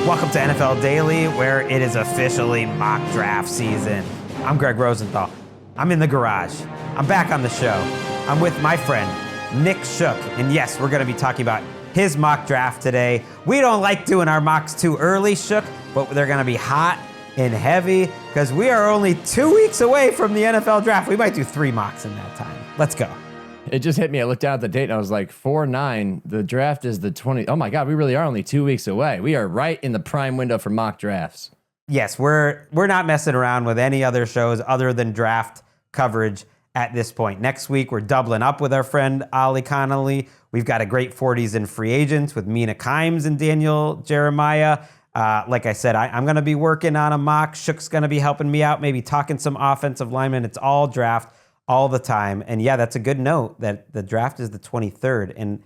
Welcome to NFL Daily, where it is officially mock draft season. I'm Gregg Rosenthal. I'm in the garage. I'm back on the show. I'm with my friend, Nick Shook. And yes, we're going to be talking about his mock draft today. We don't like doing our mocks too early, Shook, but they're going to be hot and heavy because we are only 2 weeks away from the NFL draft. We might do 3 mocks in that time. Let's go. It just hit me. I looked down at the date and I was like, 4/9. The draft is the 20. Oh my God, we really are only 2 weeks away. We are right in the prime window for mock drafts. Yes, we're not messing around with any other shows other than draft coverage at this point. Next week, we're doubling up with our friend Ali Connolly. We've got a great 40s and free agents with Mina Kimes and Daniel Jeremiyah. Like I said, I'm going to be working on a mock. Shook's going to be helping me out, maybe talking some offensive linemen. It's all draft all the time. And yeah, that's a good note that the draft is the 23rd. And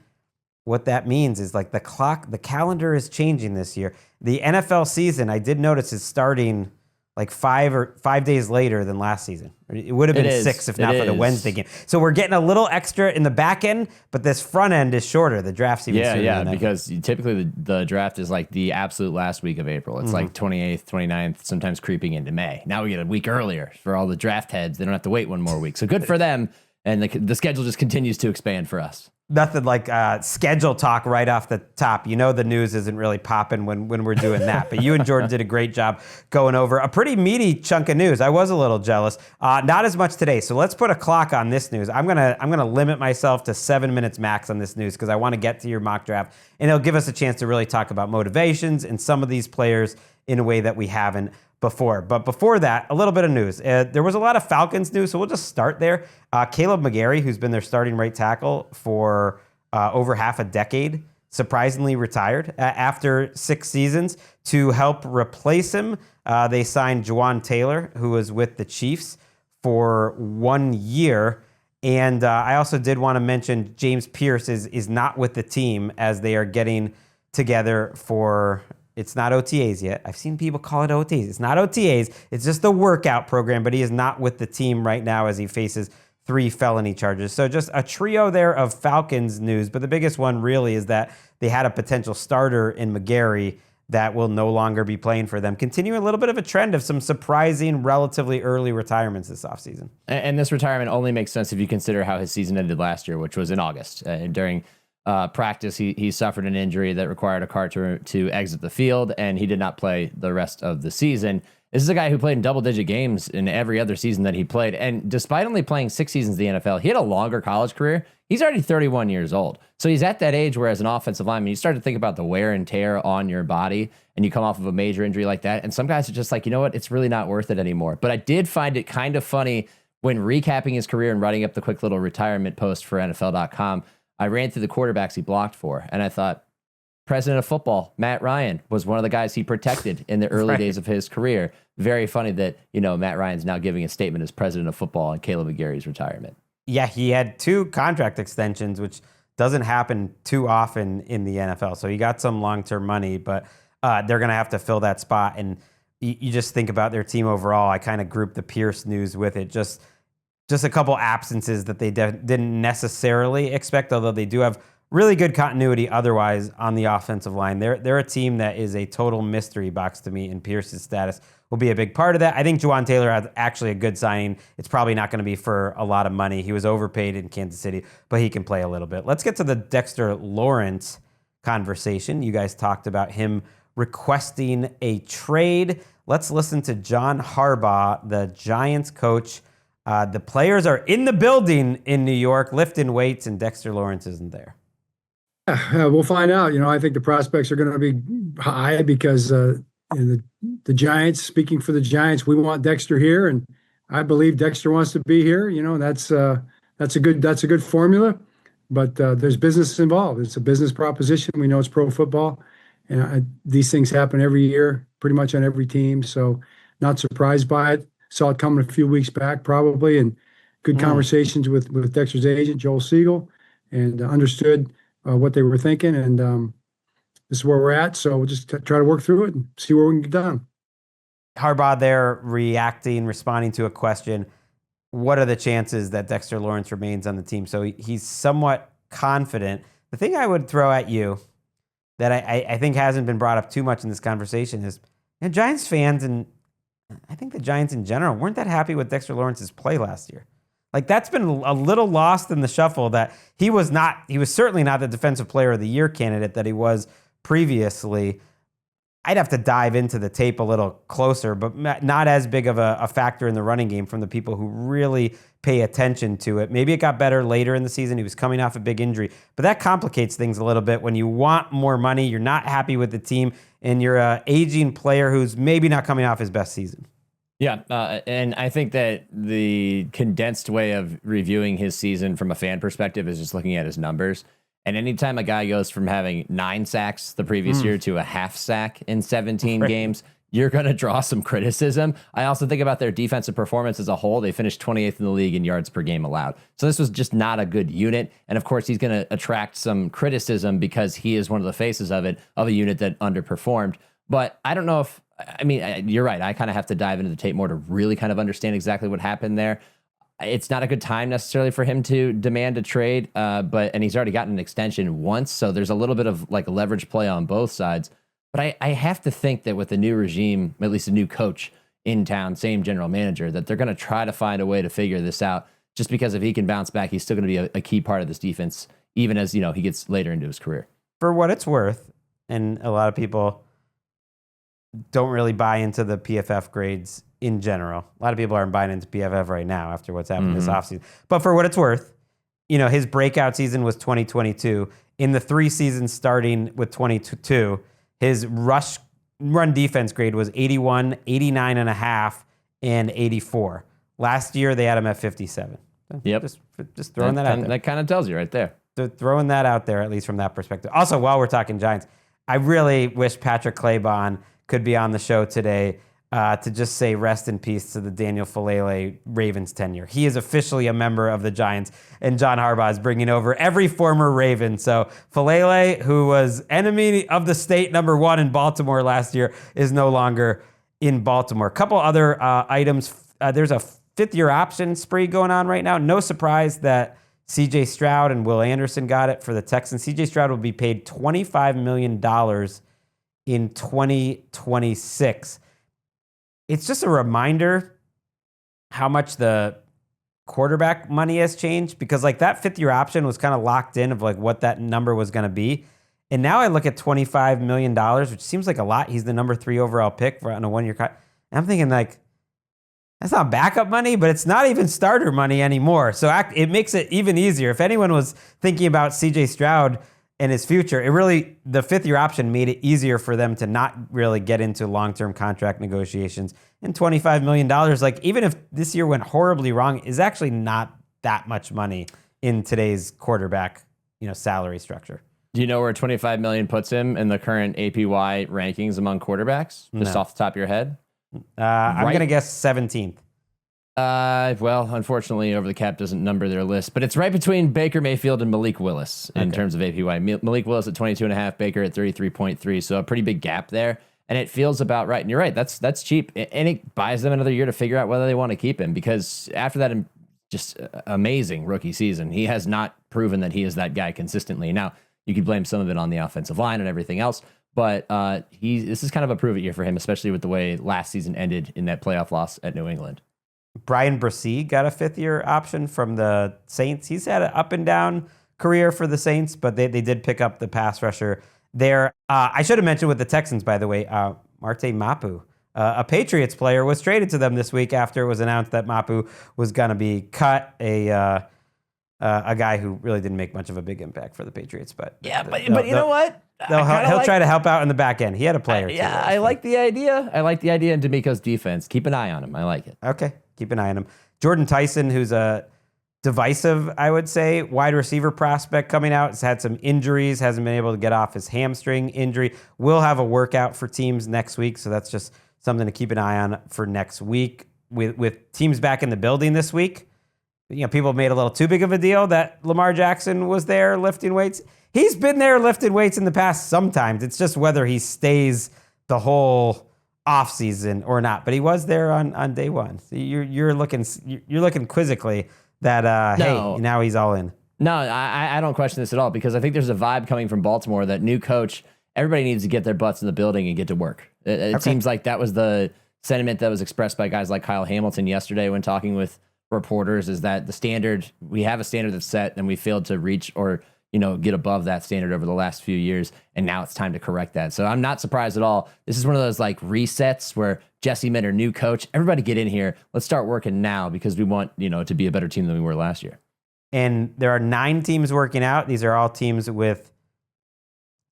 what that means is like the calendar is changing this year. The NFL season, I did notice, is starting like 5 days later than last season. It would have been 6 if not for the Wednesday game. So we're getting a little extra in the back end, but this front end is shorter. The draft's even sooner than that. Because typically the draft is like the absolute last week of April. It's like 28th, 29th, sometimes creeping into May. Now we get a week earlier for all the draft heads. They don't have to wait one more week. So good for them. And the schedule just continues to expand for us. Nothing like schedule talk right off the top. You know the news isn't really popping when we're doing that. But you and Jordan did a great job going over a pretty meaty chunk of news. I was a little jealous. Not as much today. So let's put a clock on this news. I'm gonna limit myself to 7 minutes max on this news because I want to get to your mock draft, and it'll give us a chance to really talk about motivations and some of these players in a way that we haven't before. But before that, a little bit of news. There was a lot of Falcons news, so we'll just start there. Kaleb McGary, who's been their starting right tackle for over half a decade, surprisingly retired after 6 seasons. To help replace him, they signed Juwan Taylor, who was with the Chiefs for 1 year. And I also did want to mention James Pierce is not with the team as they are getting together for... It's not OTAs yet. I've seen people call it OTAs. It's not OTAs. It's just the workout program, but he is not with the team right now as he faces 3 felony charges. So just a trio there of Falcons news, but the biggest one really is that they had a potential starter in McGary that will no longer be playing for them. Continuing a little bit of a trend of some surprising, relatively early retirements this offseason. And this retirement only makes sense if you consider how his season ended last year, which was in August. During practice, he suffered an injury that required a car to exit the field, and he did not play the rest of the season. This is a guy who played in double-digit games in every other season that he played, and despite only playing 6 seasons in the NFL, he had a longer college career. He's already 31 years old, so he's at that age where, as an offensive lineman, you start to think about the wear and tear on your body, and you come off of a major injury like that, and some guys are just like, you know what, it's really not worth it anymore. But I did find it kind of funny when recapping his career and writing up the quick little retirement post for NFL.com. I ran through the quarterbacks he blocked for, and I thought, president of football, Matt Ryan, was one of the guys he protected in the early days of his career. Very funny that, Matt Ryan's now giving a statement as president of football on Kaleb McGary's retirement. Yeah, he had 2 contract extensions, which doesn't happen too often in the NFL. So he got some long-term money, but they're going to have to fill that spot. And you just think about their team overall. I kind of grouped the Pierce news with it. Just a couple absences that they didn't necessarily expect, although they do have really good continuity otherwise on the offensive line. They're a team that is a total mystery box to me, and Pierce's status will be a big part of that. I think Juwan Taylor has actually a good signing. It's probably not going to be for a lot of money. He was overpaid in Kansas City, but he can play a little bit. Let's get to the Dexter Lawrence conversation. You guys talked about him requesting a trade. Let's listen to John Harbaugh, the Giants coach. The players are in the building in New York, lifting weights, and Dexter Lawrence isn't there. We'll find out. I think the prospects are going to be high because the Giants, speaking for the Giants, we want Dexter here, and I believe Dexter wants to be here. That's a good formula, but there's business involved. It's a business proposition. We know it's pro football, and these things happen every year, pretty much on every team. So, not surprised by it. Saw it coming a few weeks back, probably, and good conversations with Dexter's agent, Joel Siegel, and understood what they were thinking. And this is where we're at. So we'll just try to work through it and see where we can get done. Harbaugh there responding to a question. What are the chances that Dexter Lawrence remains on the team? So he's somewhat confident. The thing I would throw at you that I think hasn't been brought up too much in this conversation is, Giants fans, and I think the Giants in general, weren't that happy with Dexter Lawrence's play last year. Like, that's been a little lost in the shuffle, that he was certainly not the defensive player of the year candidate that he was previously. I'd have to dive into the tape a little closer, but not as big of a factor in the running game from the people who really pay attention to it. Maybe it got better later in the season. He was coming off a big injury, but that complicates things a little bit when you want more money, you're not happy with the team, and you're an aging player who's maybe not coming off his best season. Yeah, and I think that the condensed way of reviewing his season from a fan perspective is just looking at his numbers. And anytime a guy goes from having 9 sacks the previous year to a half sack in 17 games, you're going to draw some criticism. I also think about their defensive performance as a whole. They finished 28th in the league in yards per game allowed. So this was just not a good unit. And of course, he's going to attract some criticism because he is one of the faces of a unit that underperformed. But I don't know if, you're right. I kind of have to dive into the tape more to really kind of understand exactly what happened there. It's not a good time necessarily for him to demand a trade, and he's already gotten an extension once, so there's a little bit of like leverage play on both sides. But I have to think that with the new regime, at least a new coach in town, same general manager, that they're going to try to find a way to figure this out. Just because if he can bounce back, he's still going to be a key part of this defense, even as he gets later into his career. For what it's worth, and a lot of people don't really buy into the PFF grades in general. A lot of people aren't buying into PFF right now after what's happened this offseason. But for what it's worth, his breakout season was 2022. In the 3 seasons starting with 22, his run defense grade was 81, 89.5, and 84. Last year, they had him at 57. Yep. Just throwing that out there. That kind of tells you right there. Throwing that out there, at least from that perspective. Also, while we're talking Giants, I really wish Patrick Claybon could be on the show today to just say rest in peace to the Daniel Falele Ravens tenure. He is officially a member of the Giants, and John Harbaugh is bringing over every former Raven. So Falele, who was enemy of the state #1 in Baltimore last year, is no longer in Baltimore. A couple other items. There's a 5th-year option spree going on right now. No surprise that C.J. Stroud and Will Anderson got it for the Texans. C.J. Stroud will be paid $25 million in 2026. It's just a reminder how much the quarterback money has changed, because like that 5th-year option was kind of locked in of like what that number was going to be. And now I look at $25 million, which seems like a lot. He's the number 3 overall pick on a 1-year contract. And I'm thinking like, that's not backup money, but it's not even starter money anymore. So it makes it even easier. If anyone was thinking about CJ Stroud and his future, the 5th-year option made it easier for them to not really get into long-term contract negotiations. And $25 million, like even if this year went horribly wrong, is actually not that much money in today's quarterback, salary structure. Do you know where $25 million puts him in the current APY rankings among quarterbacks? Just off the top of your head? I'm going to guess 17th. Well, unfortunately, Over the Cap doesn't number their list, but it's right between Baker Mayfield and Malik Willis in terms of APY. Malik Willis at 22.5, Baker at 33.3, so a pretty big gap there. And it feels about right. And you're right, that's cheap. And it buys them another year to figure out whether they want to keep him, because after that just amazing rookie season, he has not proven that he is that guy consistently. Now, you could blame some of it on the offensive line and everything else, but this is kind of a prove it year for him, especially with the way last season ended in that playoff loss at New England. Brian Bresee got a 5th-year option from the Saints. He's had an up and down career for the Saints, but they did pick up the pass rusher there. I should have mentioned with the Texans, by the way, Marte Mapu, a Patriots player, was traded to them this week after it was announced that Mapu was going to be cut. A guy who really didn't make much of a big impact for the Patriots, but you know what? He'll try to help out in the back end. He had a player. I like the idea. I like the idea in D'Amico's defense. Keep an eye on him. I like it. Okay, keep an eye on him. Jordan Tyson, who's a divisive, I would say, wide receiver prospect coming out, has had some injuries, hasn't been able to get off his hamstring injury. Will have a workout for teams next week, so that's just something to keep an eye on for next week. With teams back in the building this week, people made a little too big of a deal that Lamar Jackson was there lifting weights. He's been there lifting weights in the past sometimes. It's just whether he stays the whole offseason or not. But he was there on day one. So you're looking quizzically that hey, now he's all in. No, I don't question this at all, because I think there's a vibe coming from Baltimore that new coach everybody needs to get their butts in the building and get to work. It seems like that was the sentiment that was expressed by guys like Kyle Hamilton yesterday when talking with reporters, is that the standard, we have a standard that's set and we failed to reach or, get above that standard over the last few years. And now it's time to correct that. So I'm not surprised at all. This is one of those like resets where Jesse Minter, new coach, everybody get in here. Let's start working now because we want, to be a better team than we were last year. And there are 9 teams working out. These are all teams with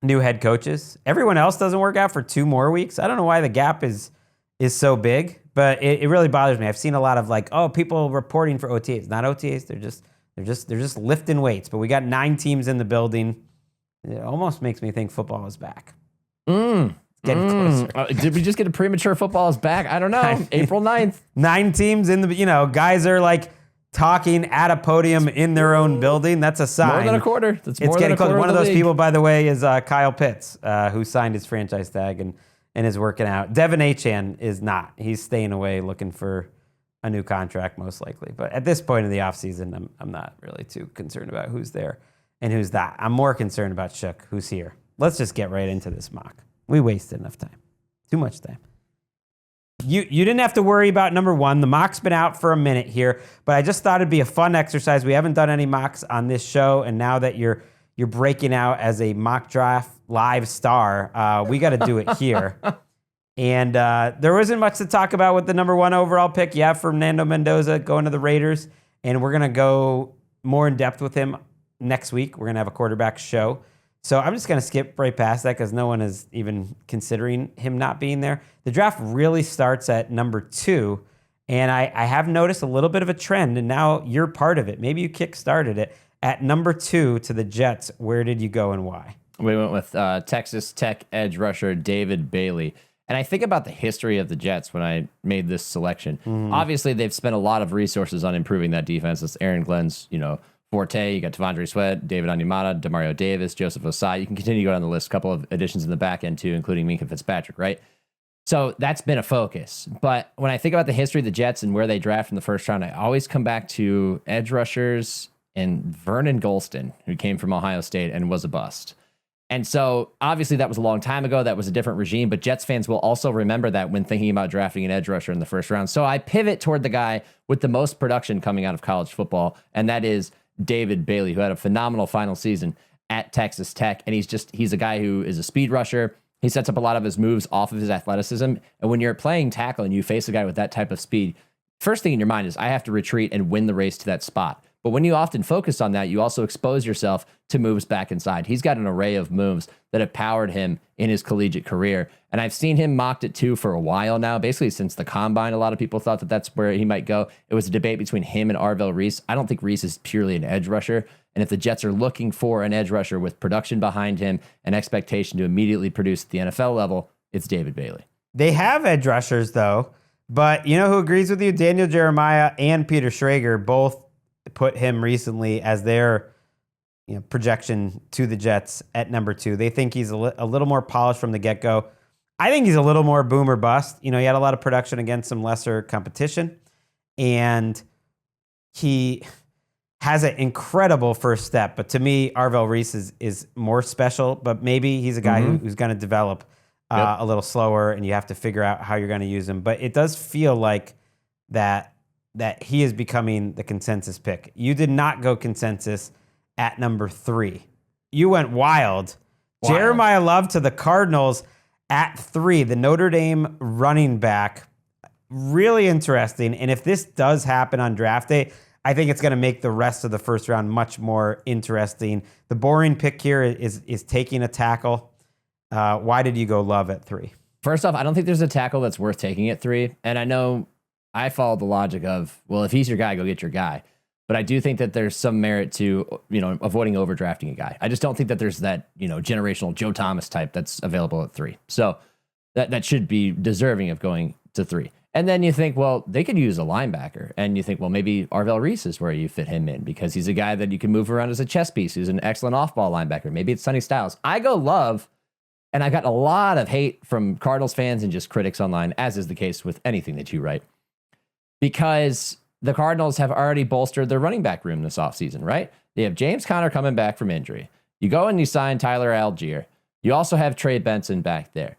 new head coaches. Everyone else doesn't work out for 2 more weeks. I don't know why the gap is so big, but it really bothers me. I've seen a lot of people reporting for OTAs. Not OTAs. They're just lifting weights. But we got 9 teams in the building. It almost makes me think football is back. It's getting closer. Did we just get a premature football is back? I don't know. April 9th. 9 teams in the, guys are like talking at a podium in their own building. That's a sign. More than a quarter. It's getting close. One of those people, by the way, is Kyle Pitts, who signed his franchise tag and is working out. Devin Achane is not. He's staying away looking for a new contract, most likely. But at this point in the offseason, I'm not really too concerned about who's there and who's not. I'm more concerned about Shook, who's here. Let's just get right into this mock. We wasted enough time. Too much time. You didn't have to worry about number 1. The mock's been out for a minute here, but I just thought it'd be a fun exercise. We haven't done any mocks on this show, and now that you're breaking out as a mock draft live star, we got to do it here. And there wasn't much to talk about with the number 1 overall pick. You have Fernando Mendoza going to the Raiders, and we're going to go more in depth with him next week. We're going to have a quarterback show. So I'm just going to skip right past that because no one is even considering him not being there. The draft really starts at number 2, and I have noticed a little bit of a trend, and now you're part of it. Maybe you kick-started it. At number 2 to the Jets, where did you go and why? We went with Texas Tech edge rusher David Bailey. And I think about the history of the Jets when I made this selection. Obviously, they've spent a lot of resources on improving that defense. That's Aaron Glenn's, forte. You got Tavondre Sweat, David Onyemata, Demario Davis, Joseph Osai. You can continue to go down the list. A couple of additions in the back end, too, including Minkah Fitzpatrick, right? So that's been a focus. But when I think about the history of the Jets and where they draft in the first round, I always come back to edge rushers and Vernon Golston, who came from Ohio State and was a bust. And so obviously that was a long time ago. That was a different regime, but Jets fans will also remember that when thinking about drafting an edge rusher in the first round. So I pivot toward the guy with the most production coming out of college football, and that is David Bailey, who had a phenomenal final season at Texas Tech. And he's a guy who is a speed rusher. He sets up a lot of his moves off of his athleticism. And when you're playing tackle and you face a guy with that type of speed, first thing in your mind is I have to retreat and win the race to that spot. But when you often focus on that, you also expose yourself to moves back inside. He's got an array of moves that have powered him in his collegiate career. And I've seen him mocked at 2 for a while now, basically since the combine. A lot of people thought that that's where he might go. It was a debate between him and Arvell Reese. I don't think Reese is purely an edge rusher. And if the Jets are looking for an edge rusher with production behind him and expectation to immediately produce at the NFL level, it's David Bailey. They have edge rushers, though. But you know who agrees with you? Daniel Jeremiah and Peter Schrager both put him recently as their projection to the Jets at number 2. They think he's a little more polished from the get-go. I think he's a little more boom or bust. He had a lot of production against some lesser competition, and he has an incredible first step. But to me, Arvell Reese is more special, but maybe he's a guy who's going to develop a little slower, and you have to figure out how you're going to use him. But it does feel like that he is becoming the consensus pick. You did not go consensus at number 3. You went wild. Jeremiah Love to the Cardinals at 3, the Notre Dame running back. Really interesting. And if this does happen on draft day, I think it's going to make the rest of the first round much more interesting. The boring pick here is taking a tackle. Why did you go Love at 3? First off, I don't think there's a tackle that's worth taking at 3. And I know I follow the logic of, well, if he's your guy, go get your guy. But I do think that there's some merit to, avoiding overdrafting a guy. I just don't think that there's that, generational Joe Thomas type that's available at 3. So that should be deserving of going to 3. And then you think, well, they could use a linebacker. And you think, well, maybe Arvell Reese is where you fit him in because he's a guy that you can move around as a chess piece, who's an excellent off-ball linebacker. Maybe it's Sonny Styles. I go Love, and I got a lot of hate from Cardinals fans and just critics online, as is the case with anything that you write, because the Cardinals have already bolstered their running back room this offseason, right? They have James Conner coming back from injury. You go and you sign Tyler Algier. You also have Trey Benson back there.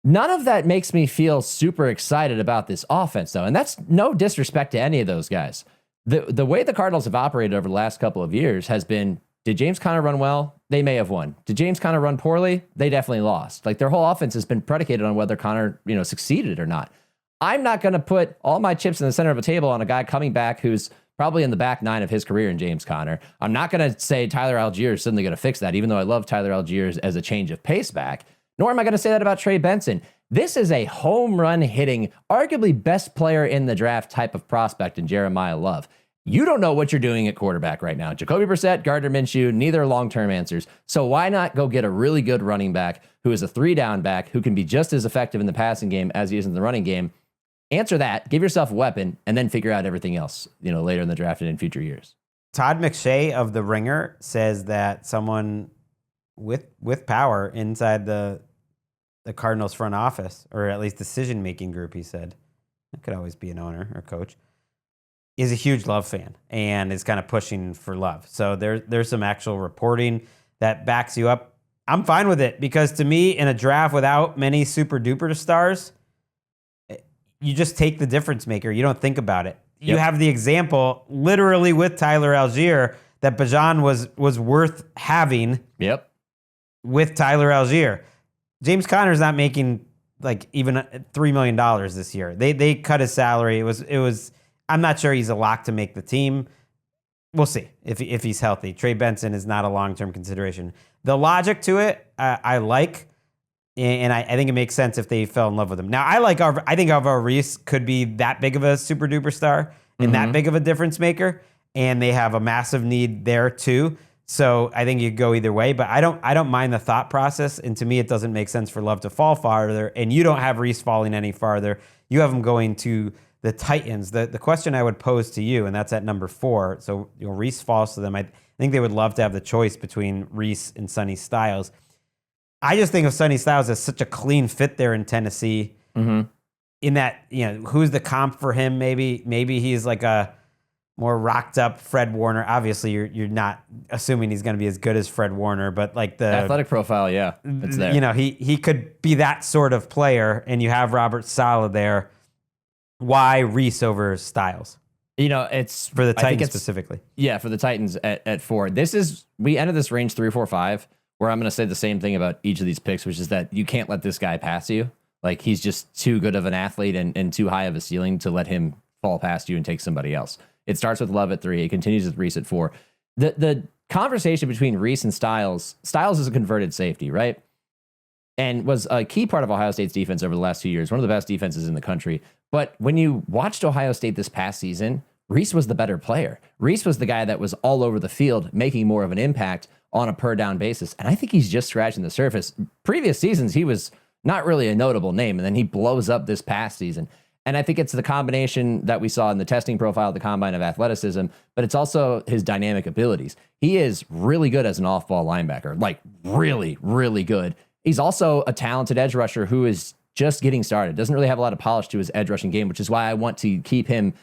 None of that makes me feel super excited about this offense, though. And that's no disrespect to any of those guys. The way the Cardinals have operated over the last couple of years has been, did James Conner run well? They may have won. Did James Conner run poorly? They definitely lost. Like, their whole offense has been predicated on whether Conner, succeeded or not. I'm not going to put all my chips in the center of a table on a guy coming back who's probably in the back nine of his career in James Conner. I'm not going to say Tyler Algier is suddenly going to fix that, even though I love Tyler Algier as a change of pace back. Nor am I going to say that about Trey Benson. This is a home run hitting, arguably best player in the draft type of prospect in Jeremiyah Love. You don't know what you're doing at quarterback right now. Jacoby Brissett, Gardner Minshew, neither are long-term answers. So why not go get a really good running back who is a 3-down back who can be just as effective in the passing game as he is in the running game? Answer that, give yourself a weapon, and then figure out everything else, later in the draft and in future years. Todd McShay of The Ringer says that someone with power inside the Cardinals front office, or at least decision-making group, he said, it could always be an owner or coach, is a huge Love fan and is kind of pushing for Love. So there's some actual reporting that backs you up. I'm fine with it because to me, in a draft without many super duper stars, you just take the difference maker. You don't think about it. You have the example literally with Tyler Algier that Bijan was worth having. Yep. With Tyler Algier. James Conner's not making like even $3 million this year. They cut his salary. It was. I'm not sure he's a lock to make the team. We'll see if he's healthy. Trey Benson is not a long-term consideration. The logic to it, I like, and I think it makes sense if they fell in love with him. Now, I think Alvaro Reese could be that big of a super duper star and that big of a difference maker, and they have a massive need there too. So I think you go either way, but I don't mind the thought process. And to me, it doesn't make sense for Love to fall farther. And you don't have Reese falling any farther. You have him going to the Titans. The question I would pose to you, and that's at number 4. So Reese falls to them. I think they would love to have the choice between Reese and Sonny Styles. I just think of Sonny Styles as such a clean fit there in Tennessee. Mm-hmm. In that, who's the comp for him? Maybe he's like a more rocked up Fred Warner. Obviously, you're not assuming he's going to be as good as Fred Warner, but like the athletic profile, yeah, it's there. He could be that sort of player, and you have Robert Saleh there. Why Reese over Styles? It's for the Titans specifically. Yeah, for the Titans at 4. We entered this range 3, 4, 5, where I'm going to say the same thing about each of these picks, which is that you can't let this guy pass you. Like, he's just too good of an athlete and too high of a ceiling to let him fall past you and take somebody else. It starts with Love at 3. It continues with Reese at 4. The conversation between Reese and Styles is a converted safety, right? And was a key part of Ohio State's defense over the last 2 years, one of the best defenses in the country. But when you watched Ohio State this past season, Reese was the better player. Reese was the guy that was all over the field, making more of an impact on a per down basis. And I think he's just scratching the surface. Previous seasons, he was not really a notable name, and then he blows up this past season. And I think it's the combination that we saw in the testing profile of the combine of athleticism, but it's also his dynamic abilities. He is really good as an off-ball linebacker, like really, really good. He's also a talented edge rusher who is just getting started. Doesn't really have a lot of polish to his edge rushing game, which is why I want to keep him,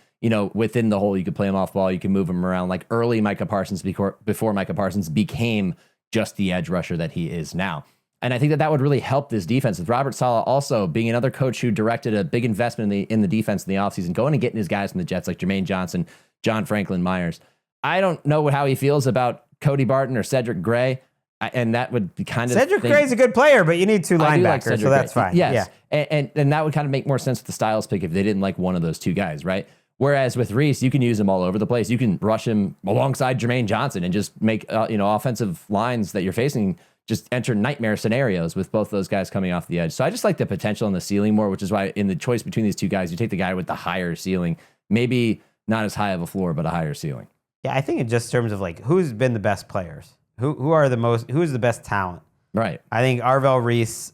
within the hole. You could play him off ball. You can move him around like early Micah Parsons before Micah Parsons became just the edge rusher that he is now. And I think that would really help this defense, with Robert Saleh also being another coach who directed a big investment in the defense in the offseason, going and getting his guys from the Jets like Jermaine Johnson, John Franklin Myers. I don't know how he feels about Cody Barton or Cedric Gray. And that would be kind of... Cedric Gray's a good player, but you need 2 linebackers, so that's fine. Yes. Yeah. And that would kind of make more sense with the Styles pick if they didn't like one of those 2 guys, right? Whereas with Reese, you can use him all over the place. You can rush him alongside Jermaine Johnson and just make offensive lines that you're facing just enter nightmare scenarios with both those guys coming off the edge. So I just like the potential in the ceiling more, which is why in the choice between these 2 guys, you take the guy with the higher ceiling, maybe not as high of a floor, but a higher ceiling. Yeah, I think in just terms of like who's been the best players, who's the best talent. Right. I think Arvell Reese,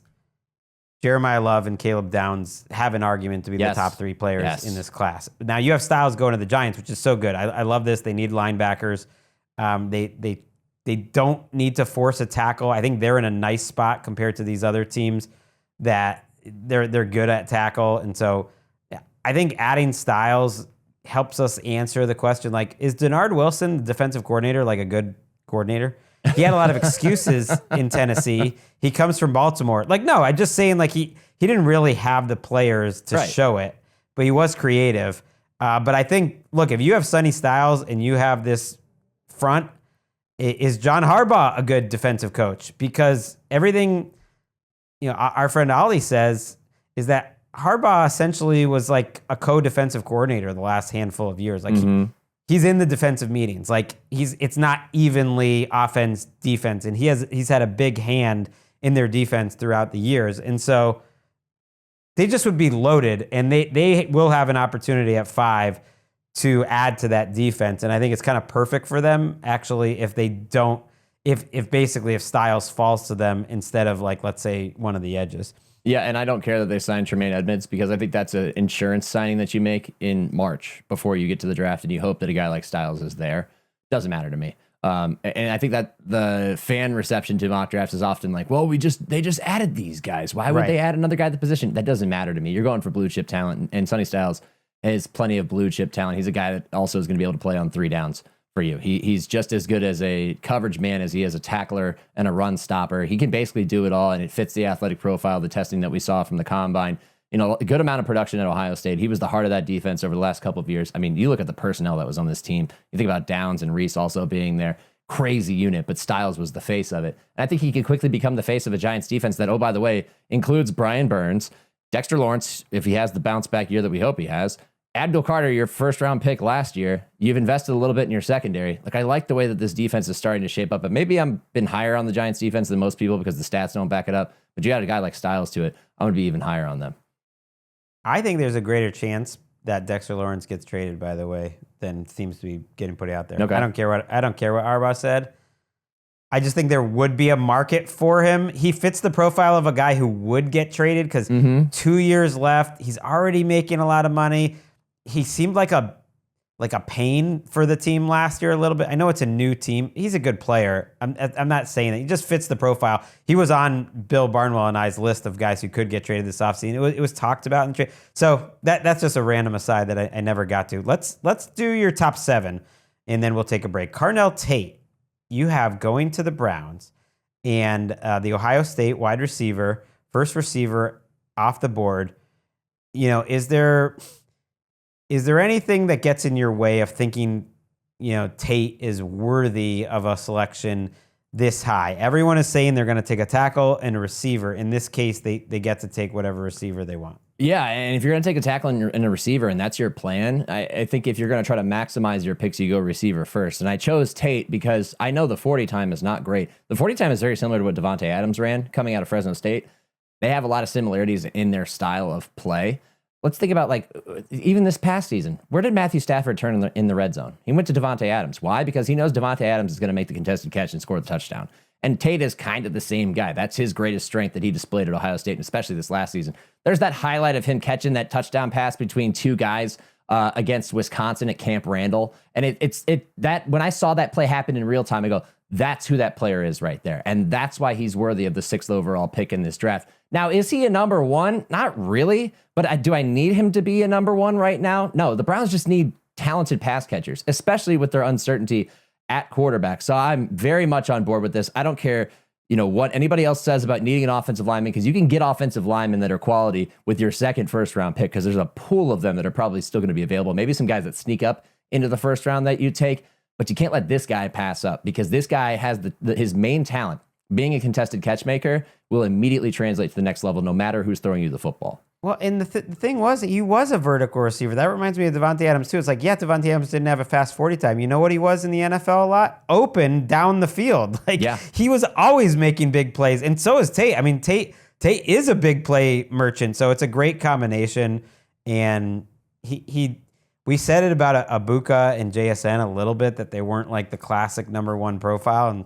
Jeremiyah Love, and Caleb Downs have an argument to be the top 3 players in this class. Now you have Styles going to the Giants, which is so good. I love this. They need linebackers. They don't need to force a tackle. I think they're in a nice spot compared to these other teams that they're good at tackle. And so I think adding Styles helps us answer the question, like, is Denard Wilson, the defensive coordinator, like a good coordinator? He had a lot of excuses in Tennessee. He comes from Baltimore. Like, no, I'm just saying, like, he didn't really have the players to show it, but he was creative. But I think, look, if you have Sonny Styles and you have this front, is John Harbaugh a good defensive coach? Because everything, our friend Ollie says is that Harbaugh essentially was like a co-defensive coordinator the last handful of years. Like, he's in the defensive meetings. Like, it's not evenly offense, defense, and he's had a big hand in their defense throughout the years. And so they just would be loaded, and they will have an opportunity at 5 to add to that defense. And I think it's kind of perfect for them, actually, if Styles falls to them instead of, like, let's say, one of the edges. Yeah, and I don't care that they signed Tremaine Edmonds, because I think that's an insurance signing that you make in March before you get to the draft, and you hope that a guy like Styles is there. Doesn't matter to me. And I think that the fan reception to mock drafts is often like, well, they just added these guys. Why would they add another guy at the position? That doesn't matter to me. You're going for blue chip talent, and Sonny Styles has plenty of blue chip talent. He's a guy that also is going to be able to play on 3 downs for you. He's just as good as a coverage man as he is a tackler and a run stopper. He can basically do it all, and it fits the athletic profile, the testing that we saw from the combine. A good amount of production at Ohio State. He was the heart of that defense over the last couple of years. I mean, you look at the personnel that was on this team. You think about Downs and Reese also being there. Crazy unit, but Styles was the face of it. And I think he could quickly become the face of a Giants defense that, oh, by the way, includes Brian Burns, Dexter Lawrence, if he has the bounce back year that we hope he has, Abdul Carter, your first round pick last year. You've invested a little bit in your secondary. Like, I like the way that this defense is starting to shape up, but maybe I'm been higher on the Giants defense than most people because the stats don't back it up. But you got a guy like Styles to it. I'm going to be even higher on them. I think there's a greater chance that Dexter Lawrence gets traded, by the way, than seems to be getting put out there. Okay. I don't care what Harbaugh said. I just think there would be a market for him. He fits the profile of a guy who would get traded because 2 years left. He's already making a lot of money. He seemed like a pain for the team last year a little bit. I know it's a new team. He's a good player. I'm not saying that. He just fits the profile. He was on Bill Barnwell and I's list of guys who could get traded this offseason. It was talked about in the trade. So that's just a random aside that I never got to. Let's do your top 7, and then we'll take a break. Carnell Tate, you have going to the Browns, and the Ohio State wide receiver, first receiver off the board. Is there anything that gets in your way of thinking, Tate is worthy of a selection this high? Everyone is saying they're going to take a tackle and a receiver. In this case, they get to take whatever receiver they want. Yeah, and if you're going to take a tackle and a receiver, and that's your plan, I think if you're going to try to maximize your picks, you go receiver first. And I chose Tate because I know the 40 time is not great. The 40 time is very similar to what Devontae Adams ran coming out of Fresno State. They have a lot of similarities in their style of play. Let's think about, like, even this past season. Where did Matthew Stafford turn in the red zone? He went to Devontae Adams. Why? Because he knows Devontae Adams is going to make the contested catch and score the touchdown. And Tate is kind of the same guy. That's his greatest strength that he displayed at Ohio State, and especially this last season. There's that highlight of him catching that touchdown pass between 2 guys against Wisconsin at Camp Randall. And that when I saw that play happen in real time, I go, that's who that player is right there. And that's why he's worthy of the 6th overall pick in this draft. Now, is he a number 1? Not really, but do I need him to be a number 1 right now? No, the Browns just need talented pass catchers, especially with their uncertainty at quarterback. So I'm very much on board with this. I don't care, what anybody else says about needing an offensive lineman, because you can get offensive linemen that are quality with your 2nd first round pick, because there's a pool of them that are probably still going to be available. Maybe some guys that sneak up into the 1st round that you take, but you can't let this guy pass up, because this guy has his main talent. Being a contested catch maker will immediately translate to the next level, no matter who's throwing you the football. Well, and the thing was, he was a vertical receiver. That reminds me of Devontae Adams, too. It's like, yeah, Devontae Adams didn't have a fast 40 time. You know what he was in the NFL a lot? Open down the field. He was always making big plays, and so is Tate. I mean, Tate is a big play merchant, so it's a great combination. And we said it about Abuka and JSN a little bit, that they weren't like the classic number 1 profile, and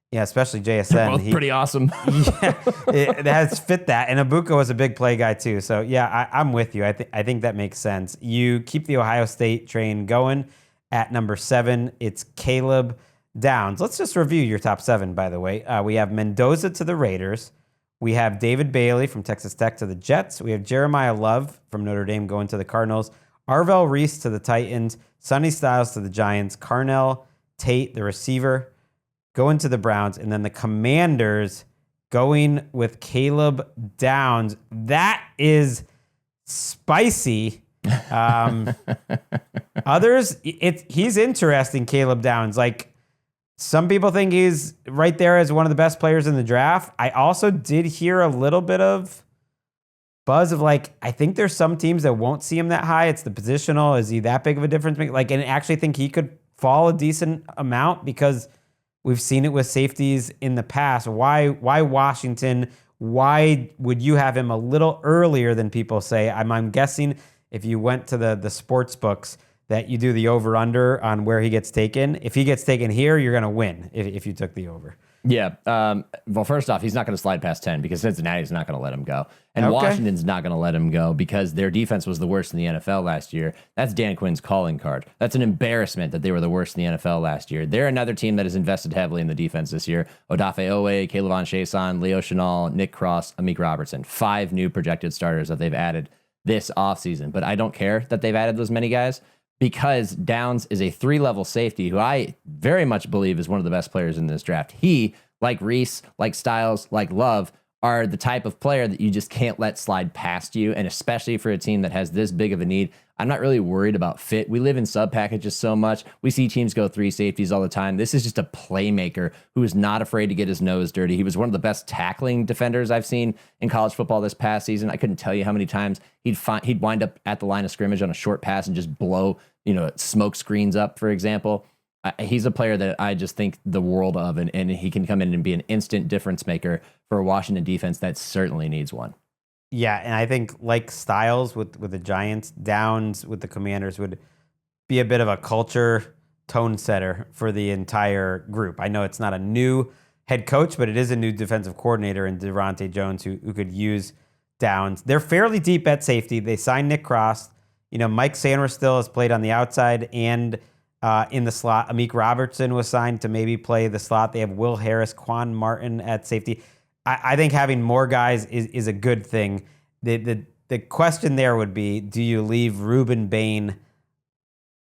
yeah, especially JSN. They're both pretty awesome. Yeah, it has fit that. And Abuka was a big play guy too. So yeah, I'm with you. I think that makes sense. You keep the Ohio State train going at number 7. It's Caleb Downs. Let's just review your top 7, by the way. We have Mendoza to the Raiders. We have David Bailey from Texas Tech to the Jets. We have Jeremiyah Love from Notre Dame going to the Cardinals. Arvell Reese to the Titans. Sonny Styles to the Giants. Carnell Tate, the receiver, going to the Browns, and then the Commanders going with Caleb Downs. That is spicy. Others, he's interesting, Caleb Downs. Like, some people think he's right there as one of the best players in the draft. I also did hear a little bit of buzz of like, I think there's some teams that won't see him that high. It's the positional. Is he that big of a difference maker? Like, and I actually think he could fall a decent amount because we've seen it with safeties in the past. Why Washington? Why would you have him a little earlier than people say? I'm guessing if you went to the sports books that you do the over-under on where he gets taken. If he gets taken here, you're going to win if you took the over. Yeah. Well, first off, he's not going to slide past 10 because Cincinnati's not going to let him go. And Okay. Washington's not going to let him go because their defense was the worst in the NFL last year. That's Dan Quinn's calling card. That's an embarrassment that they were the worst in the NFL last year. They're another team that has invested heavily in the defense this year. Odafe Owe, Kayvon Chason, Leo Chenal, Nick Cross, Amik Robertson. 5 new projected starters that they've added this offseason. But I don't care that they've added those many guys, because Downs is a 3-level safety who I very much believe is one of the best players in this draft. He, like Reese, like Styles, like Love, are the type of player that you just can't let slide past you, and especially for a team that has this big of a need. I'm not really worried about fit. We live in sub packages so much. We see teams go 3 safeties all the time. This is just a playmaker who is not afraid to get his nose dirty. He was one of the best tackling defenders I've seen in college football this past season. I couldn't tell you how many times he'd wind up at the line of scrimmage on a short pass and just blow, smoke screens up, for example. He's a player that I just think the world of, and he can come in and be an instant difference maker for a Washington defense that certainly needs one. Yeah, and I think like Styles with the Giants, Downs with the Commanders would be a bit of a culture tone setter for the entire group. I know it's not a new head coach, but it is a new defensive coordinator in Durante Jones who could use Downs. They're fairly deep at safety. They signed Nick Cross. Mike Sanders still has played on the outside and in the slot. Amik Robertson was signed to maybe play the slot. They have Will Harris, Quan Martin at safety. I think having more guys is a good thing. The question there would be, do you leave Ruben Bain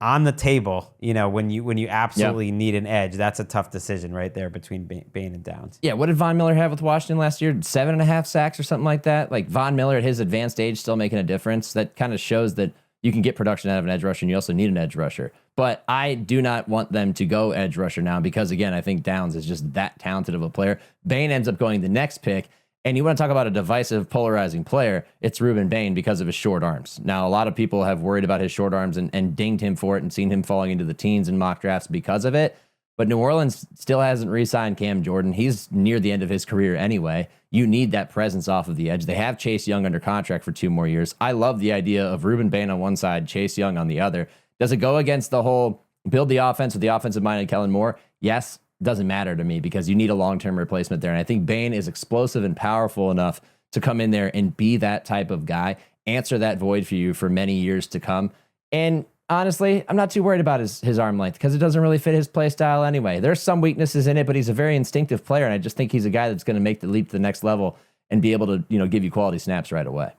on the table, when you absolutely need an edge? That's a tough decision right there between Bain and Downs. Yeah, what did Von Miller have with Washington last year? 7.5 sacks or something like that? Like, Von Miller at his advanced age still making a difference. That kind of shows that you can get production out of an edge rusher, and you also need an edge rusher. But I do not want them to go edge rusher now because, again, I think Downs is just that talented of a player. Bain ends up going the next pick, and you want to talk about a divisive, polarizing player, it's Ruben Bain because of his short arms. Now, a lot of people have worried about his short arms and dinged him for it and seen him falling into the teens in mock drafts because of it. But New Orleans still hasn't re-signed Cam Jordan. He's near the end of his career anyway. You need that presence off of the edge. They have Chase Young under contract for 2 more years. I love the idea of Ruben Bain on one side, Chase Young on the other. Does it go against the whole build the offense with the offensive-minded Kellen Moore? Yes, doesn't matter to me because you need a long-term replacement there. And I think Bain is explosive and powerful enough to come in there and be that type of guy, answer that void for you for many years to come. And honestly, I'm not too worried about his arm length because it doesn't really fit his play style anyway. There's some weaknesses in it, but he's a very instinctive player, and I just think he's a guy that's going to make the leap to the next level and be able to, give you quality snaps right away.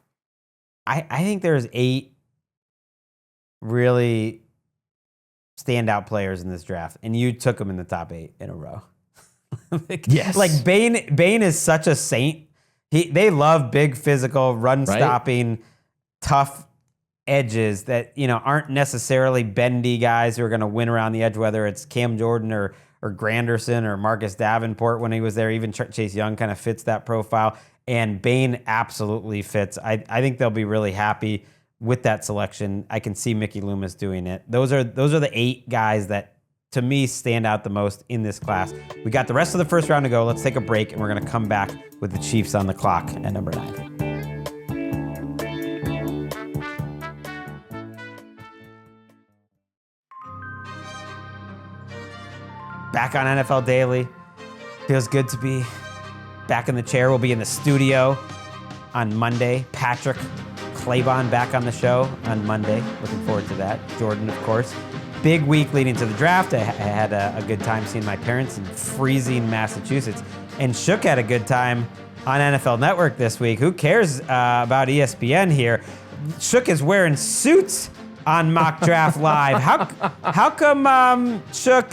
I think there's 8 really standout players in this draft, and you took them in the top 8 in a row. Yes. Like Bain is such a saint. They love big physical, run-stopping, tough edges that aren't necessarily bendy guys who are going to win around the edge, whether it's Cam Jordan or Granderson or Marcus Davenport when he was there. Even Chase Young kind of fits that profile, and Bain absolutely fits. I think they'll be really happy with that selection. I can see Mickey Loomis doing it. Those are the 8 guys that to me stand out the most in this class. We got the rest of the first round to go. Let's take a break, and we're going to come back with the Chiefs on the clock at number 9. Back on NFL Daily. Feels good to be back in the chair. We'll be in the studio on Monday. Patrick Claybon back on the show on Monday. Looking forward to that. Jordan, of course. Big week leading to the draft. I had a good time seeing my parents in freezing Massachusetts. And Shook had a good time on NFL Network this week. Who cares about ESPN here? Shook is wearing suits on Mock Draft Live. How come Shook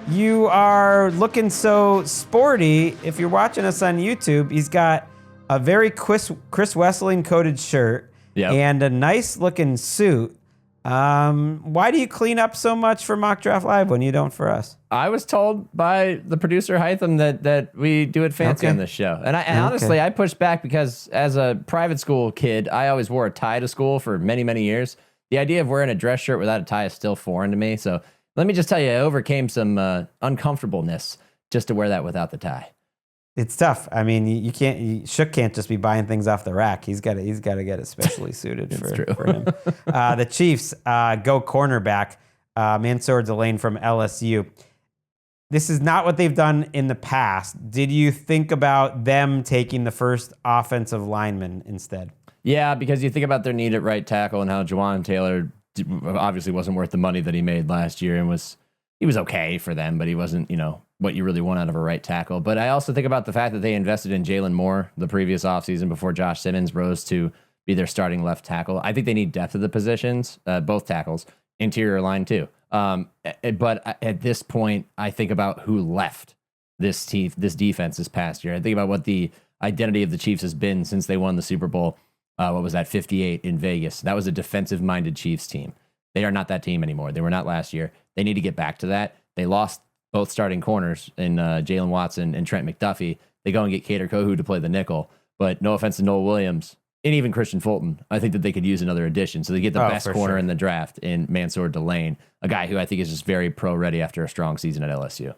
you are looking so sporty. If you're watching us on YouTube, he's got a very Chris Wesseling coated shirt and a nice looking suit. Why do you clean up so much for Mock Draft Live when you don't for us? I was told by the producer Hytham that we do it fancy on this show. And honestly, I pushed back because as a private school kid, I always wore a tie to school for many, many years. The idea of wearing a dress shirt without a tie is still foreign to me. So let me just tell you, I overcame some uncomfortableness just to wear that without the tie. It's tough. I mean, you can't. Shook can't just be buying things off the rack. He's got to get it specially suited for him. The Chiefs go cornerback Mansour Delane from LSU. This is not what they've done in the past. Did you think about them taking the first offensive lineman instead? Yeah, because you think about their need at right tackle and how Jawan Taylor obviously wasn't worth the money that he made last year, and he was okay for them, but he wasn't, what you really want out of a right tackle. But I also think about the fact that they invested in Jalen Moore the previous offseason before Josh Simmons rose to be their starting left tackle. I think they need depth of the positions, both tackles, interior line too. But at this point, I think about who left this defense this past year. I think about what the identity of the Chiefs has been since they won the Super Bowl. What was that, 58 in Vegas? That was a defensive-minded Chiefs team. They are not that team anymore. They were not last year. They need to get back to that. They lost both starting corners in Jalen Watson and Trent McDuffie. They go and get Kader Kohu to play the nickel. But no offense to Noel Williams and even Christian Fulton, I think that they could use another addition. So they get the best corner in the draft in Mansour Delane, a guy who I think is just very pro-ready after a strong season at LSU.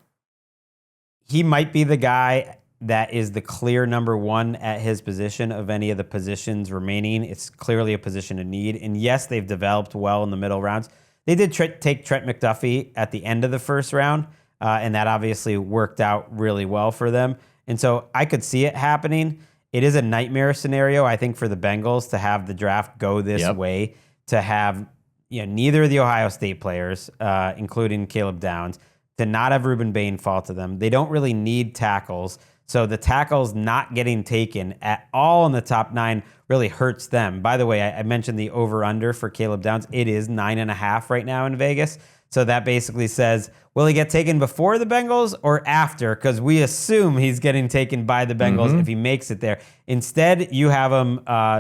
He might be the guy that is the clear number one at his position of any of the positions remaining. It's clearly a position of need. And yes, they've developed well in the middle rounds. They did take Trent McDuffie at the end of the first round, and that obviously worked out really well for them. And so I could see it happening. It is a nightmare scenario, I think, for the Bengals to have the draft go this way, to have neither of the Ohio State players, including Caleb Downs, to not have Ruben Bain fall to them. They don't really need tackles. So the tackles not getting taken at all in the top 9 really hurts them. By the way, I mentioned the over-under for Caleb Downs. It is 9.5 right now in Vegas. So that basically says, will he get taken before the Bengals or after? Because we assume he's getting taken by the Bengals if he makes it there. Instead, you have him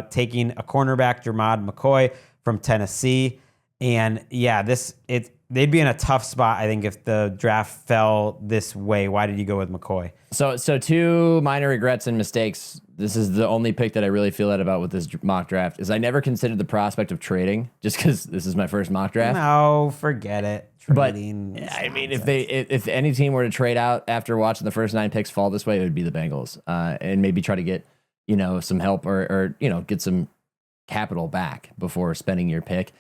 taking a cornerback, Jeremiah McCoy from Tennessee. And they'd be in a tough spot, I think, if the draft fell this way. Why did you go with McCoy? So two minor regrets and mistakes. This is the only pick that I really feel that about with this mock draft is I never considered the prospect of trading just because this is my first mock draft. No, forget it. Trading. But I mean, if any team were to trade out after watching the first 9 picks fall this way, it would be the Bengals, and maybe try to get some help or get some capital back before spending your pick.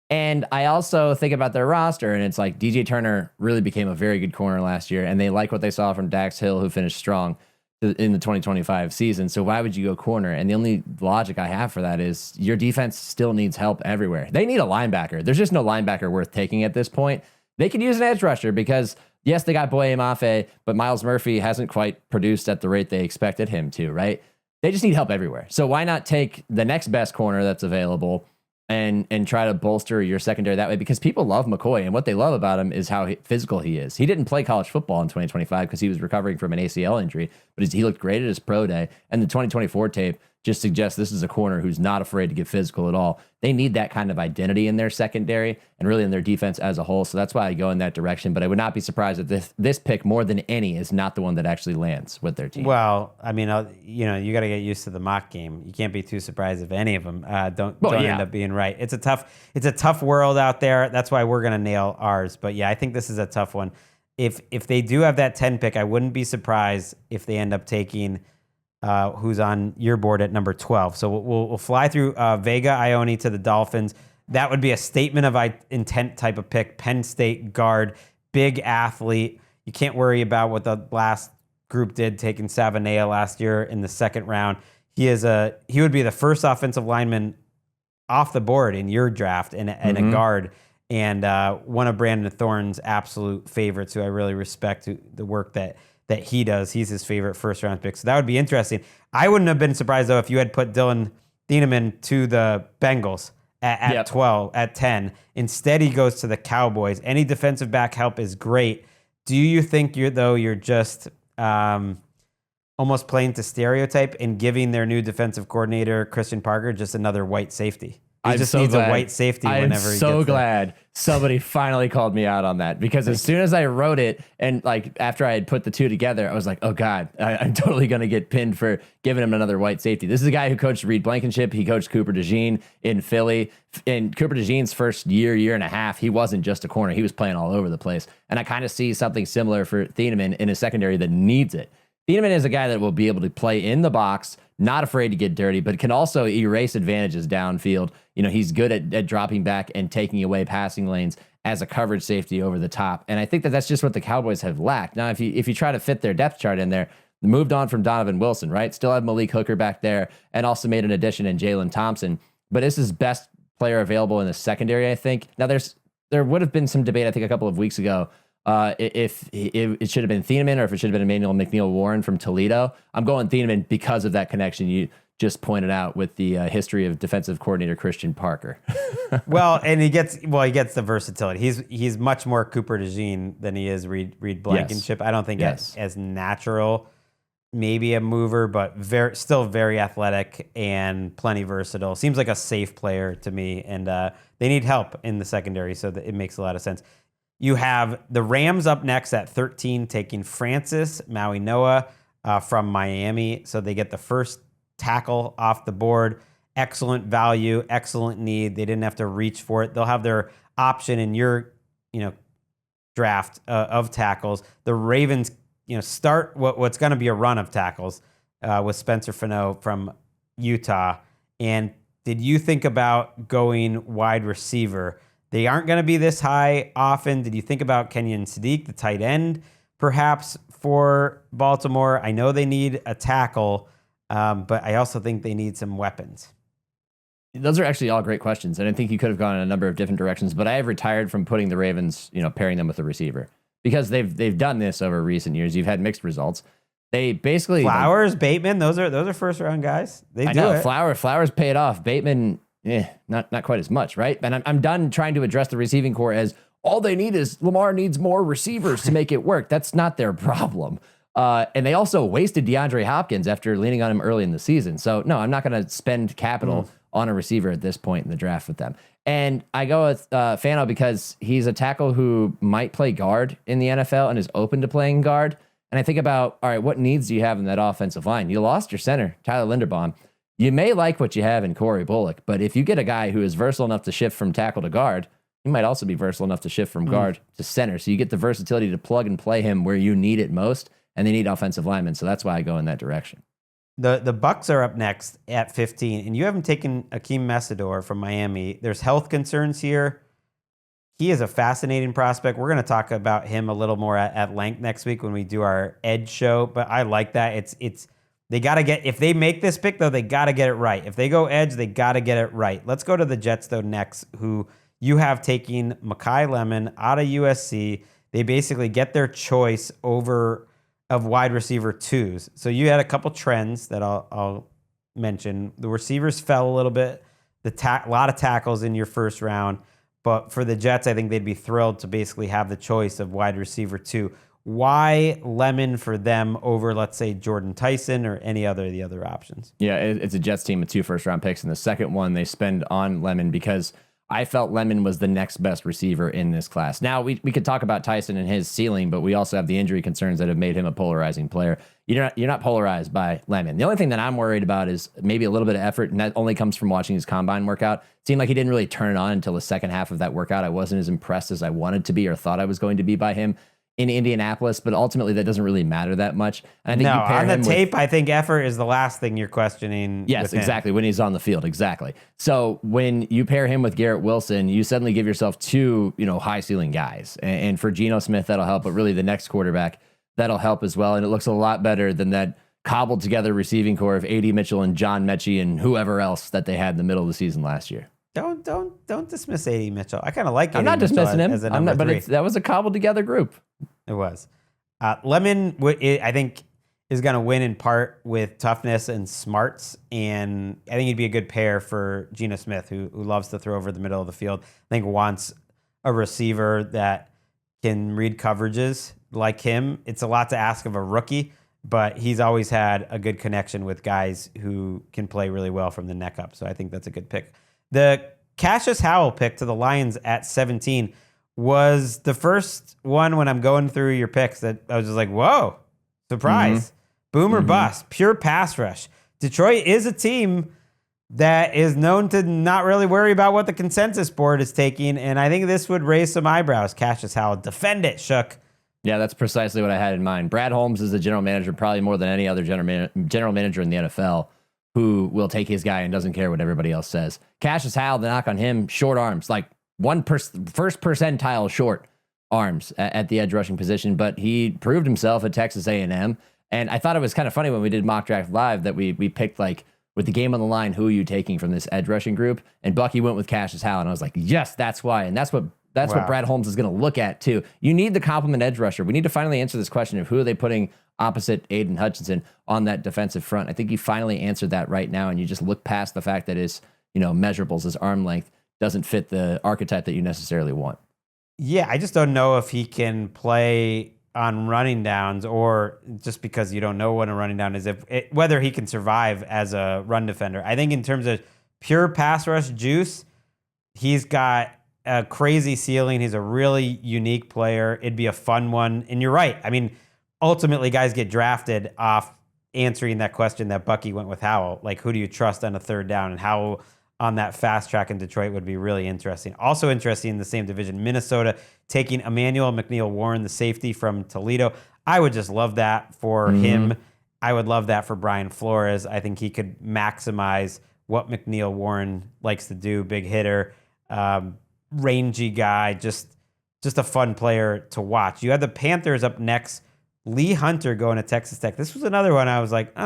And I also think about their roster, and it's like DJ Turner really became a very good corner last year, and they like what they saw from Dax Hill, who finished strong in the 2025 season. So why would you go corner? And the only logic I have for that is your defense still needs help everywhere. They need a linebacker. There's just no linebacker worth taking at this point. They could use an edge rusher because, yes, they got Boye Mafe, but Miles Murphy hasn't quite produced at the rate they expected him to, right? They just need help everywhere. So why not take the next best corner that's available and try to bolster your secondary that way? Because people love McCoy, and what they love about him is how physical he is. He didn't play college football in 2025 because he was recovering from an ACL injury, but he looked great at his pro day. And the 2024 tape just suggests this is a corner who's not afraid to get physical at all. They need that kind of identity in their secondary and really in their defense as a whole. So that's why I go in that direction. But I would not be surprised if this pick, more than any, is not the one that actually lands with their team. Well, I mean, you got to get used to the mock game. You can't be too surprised if any of them don't end up being right. It's a tough world out there. That's why we're gonna nail ours. But yeah, I think this is a tough one. If they do have that 10 pick, I wouldn't be surprised if they end up taking who's on your board at number 12. So we'll fly through Vega Ione to the Dolphins. That would be a statement of intent type of pick. Penn State guard, big athlete. You can't worry about what the last group did, taking Savanea last year in the second round. He would be the first offensive lineman off the board in your draft and a guard, and one of Brandon Thorne's absolute favorites, who I really respect the work that he does. He's his favorite first round pick. So that would be interesting. I wouldn't have been surprised though if you had put Dylan Thieneman to the Bengals at 12, at 10. Instead, he goes to the Cowboys. Any defensive back help is great. Do you think you're just almost playing to stereotype and giving their new defensive coordinator, Christian Parker, just another white safety? He just needs a white safety whenever he gets there. I'm so glad somebody finally called me out on that, because as soon as I wrote it and like after I had put the two together, I was like, oh God, I'm totally going to get pinned for giving him another white safety. This is a guy who coached Reed Blankenship. He coached Cooper DeJean in Philly. In Cooper DeJean's first year and a half, he wasn't just a corner. He was playing all over the place. And I kind of see something similar for Thieneman in a secondary that needs it. Thieneman is a guy that will be able to play in the box, not afraid to get dirty, but can also erase advantages downfield. You know, he's good at dropping back and taking away passing lanes as a coverage safety over the top. And I think that that's just what the Cowboys have lacked. Now, if you try to fit their depth chart in there, moved on from Donovan Wilson, right? Still have Malik Hooker back there and also made an addition in Jalen Thompson. But this is best player available in the secondary, I think. Now, there would have been some debate, I think, a couple of weeks ago, if it should have been Thieneman or if it should have been Emmanuel McNeil-Warren from Toledo. I'm going Thieneman because of that connection you just pointed out with the history of defensive coordinator Christian Parker. Well, and he gets the versatility. He's much more Cooper DeJean than he is Reed Blankenship. Yes. I don't think as natural, maybe a mover, but still very athletic and plenty versatile. Seems like a safe player to me, and they need help in the secondary, so that it makes a lot of sense. You have the Rams up next at 13, taking Francis Maui Noah from Miami. So they get the first tackle off the board. Excellent value, excellent need. They didn't have to reach for it. They'll have their option in your draft of tackles. The Ravens start what's going to be a run of tackles with Spencer Fano from Utah. And did you think about going wide receiver? They aren't going to be this high often. Did you think about Kenyon Sadiq, the tight end, perhaps for Baltimore? I know they need a tackle, but I also think they need some weapons. Those are actually all great questions, and I think you could have gone in a number of different directions. But I have retired from putting the Ravens, pairing them with a receiver, because they've done this over recent years. You've had mixed results. They basically Flowers, Bateman, those are first round guys. I know Flowers paid off. Bateman. Not quite as much, right? And I'm done trying to address the receiving core as all they need is Lamar needs more receivers to make it work. That's not their problem. And they also wasted DeAndre Hopkins after leaning on him early in the season. So no, I'm not going to spend capital on a receiver at this point in the draft with them. And I go with Fano because he's a tackle who might play guard in the NFL and is open to playing guard. And I think about, all right, what needs do you have in that offensive line? You lost your center, Tyler Linderbaum. You may like what you have in Corey Bullock, but if you get a guy who is versatile enough to shift from tackle to guard, you might also be versatile enough to shift from guard to center. So you get the versatility to plug and play him where you need it most, and they need offensive linemen. So that's why I go in that direction. The Bucks are up next at 15, and you haven't taken Akeem Messidor from Miami. There's health concerns here. He is a fascinating prospect. We're going to talk about him a little more at length next week when we do our Edge show, but I like that. They got to if they make this pick, though, they got to get it right. If they go edge, they got to get it right. Let's go to the Jets, though, next, who you have taking Mekhi Lemon out of USC. They basically get their choice of wide receiver twos. So you had a couple trends that I'll mention. The receivers fell a little bit. A lot of tackles in your first round. But for the Jets, I think they'd be thrilled to basically have the choice of wide receiver two. Why Lemon for them over, let's say, Jordan Tyson or any other of the other options? Yeah, it's a Jets team with 2 first-round picks, and the second one they spend on Lemon because I felt Lemon was the next best receiver in this class. Now, we could talk about Tyson and his ceiling, but we also have the injury concerns that have made him a polarizing player. You're not polarized by Lemon. The only thing that I'm worried about is maybe a little bit of effort, and that only comes from watching his combine workout. It seemed like he didn't really turn it on until the second half of that workout. I wasn't as impressed as I wanted to be or thought I was going to be by him in Indianapolis, but ultimately that doesn't really matter that much. And I think you pair on the tape, I think effort is the last thing you're questioning. Yes, exactly. When he's on the field, exactly. So when you pair him with Garrett Wilson, you suddenly give yourself 2, high ceiling guys. And for Geno Smith, that'll help. But really, the next quarterback, that'll help as well. And it looks a lot better than that cobbled together receiving core of A.D. Mitchell and John Mechie and whoever else that they had in the middle of the season last year. Don't dismiss A.D. Mitchell. I kind of like A.D. I'm not dismissing him. As a number three. But that was a cobbled together group. It was. Lemon, I think, is going to win in part with toughness and smarts, and I think he'd be a good pair for Geno Smith, who loves to throw over the middle of the field. I think wants a receiver that can read coverages like him. It's a lot to ask of a rookie, but he's always had a good connection with guys who can play really well from the neck up. So I think that's a good pick. The Cassius Howell pick to the Lions at 17 was the first one when I'm going through your picks that I was just like, whoa, surprise. Boom or bust, pure pass rush. Detroit is a team that is known to not really worry about what the consensus board is taking, and I think this would raise some eyebrows. Cassius Howell, defend it, Shook. Yeah, that's precisely what I had in mind. Brad Holmes is the general manager, probably more than any other general manager in the NFL, who will take his guy and doesn't care what everybody else says. Cassius Howell, the knock on him, short arms, like first percentile short arms at the edge rushing position, but he proved himself at Texas A&M. And I thought it was kind of funny when we did Mock Draft Live that we picked, like, with the game on the line, who are you taking from this edge rushing group? And Bucky went with Cassius Howell, and I was like, yes, that's why. And that's what Brad Holmes is going to look at too. You need the complement edge rusher. We need to finally answer this question of who are they putting opposite Aiden Hutchinson on that defensive front. I think you finally answered that right now, and you just look past the fact that his measurables, his arm length doesn't fit the archetype that you necessarily want. Yeah, I just don't know if he can play on running downs, or just because you don't know what a running down is, whether he can survive as a run defender. I think in terms of pure pass rush juice, he's got a crazy ceiling. He's a really unique player. It'd be a fun one. And you're right. I mean, ultimately, guys get drafted off answering that question that Bucky went with Howell. Like, who do you trust on a third down? And Howell on that fast track in Detroit would be really interesting. Also interesting in the same division, Minnesota taking Emmanuel McNeil-Warren, the safety from Toledo. I would just love that for him. I would love that for Brian Flores. I think he could maximize what McNeil-Warren likes to do. Big hitter, rangy guy, just a fun player to watch. You had the Panthers up next. Lee Hunter going to Texas Tech. This was another one I was like,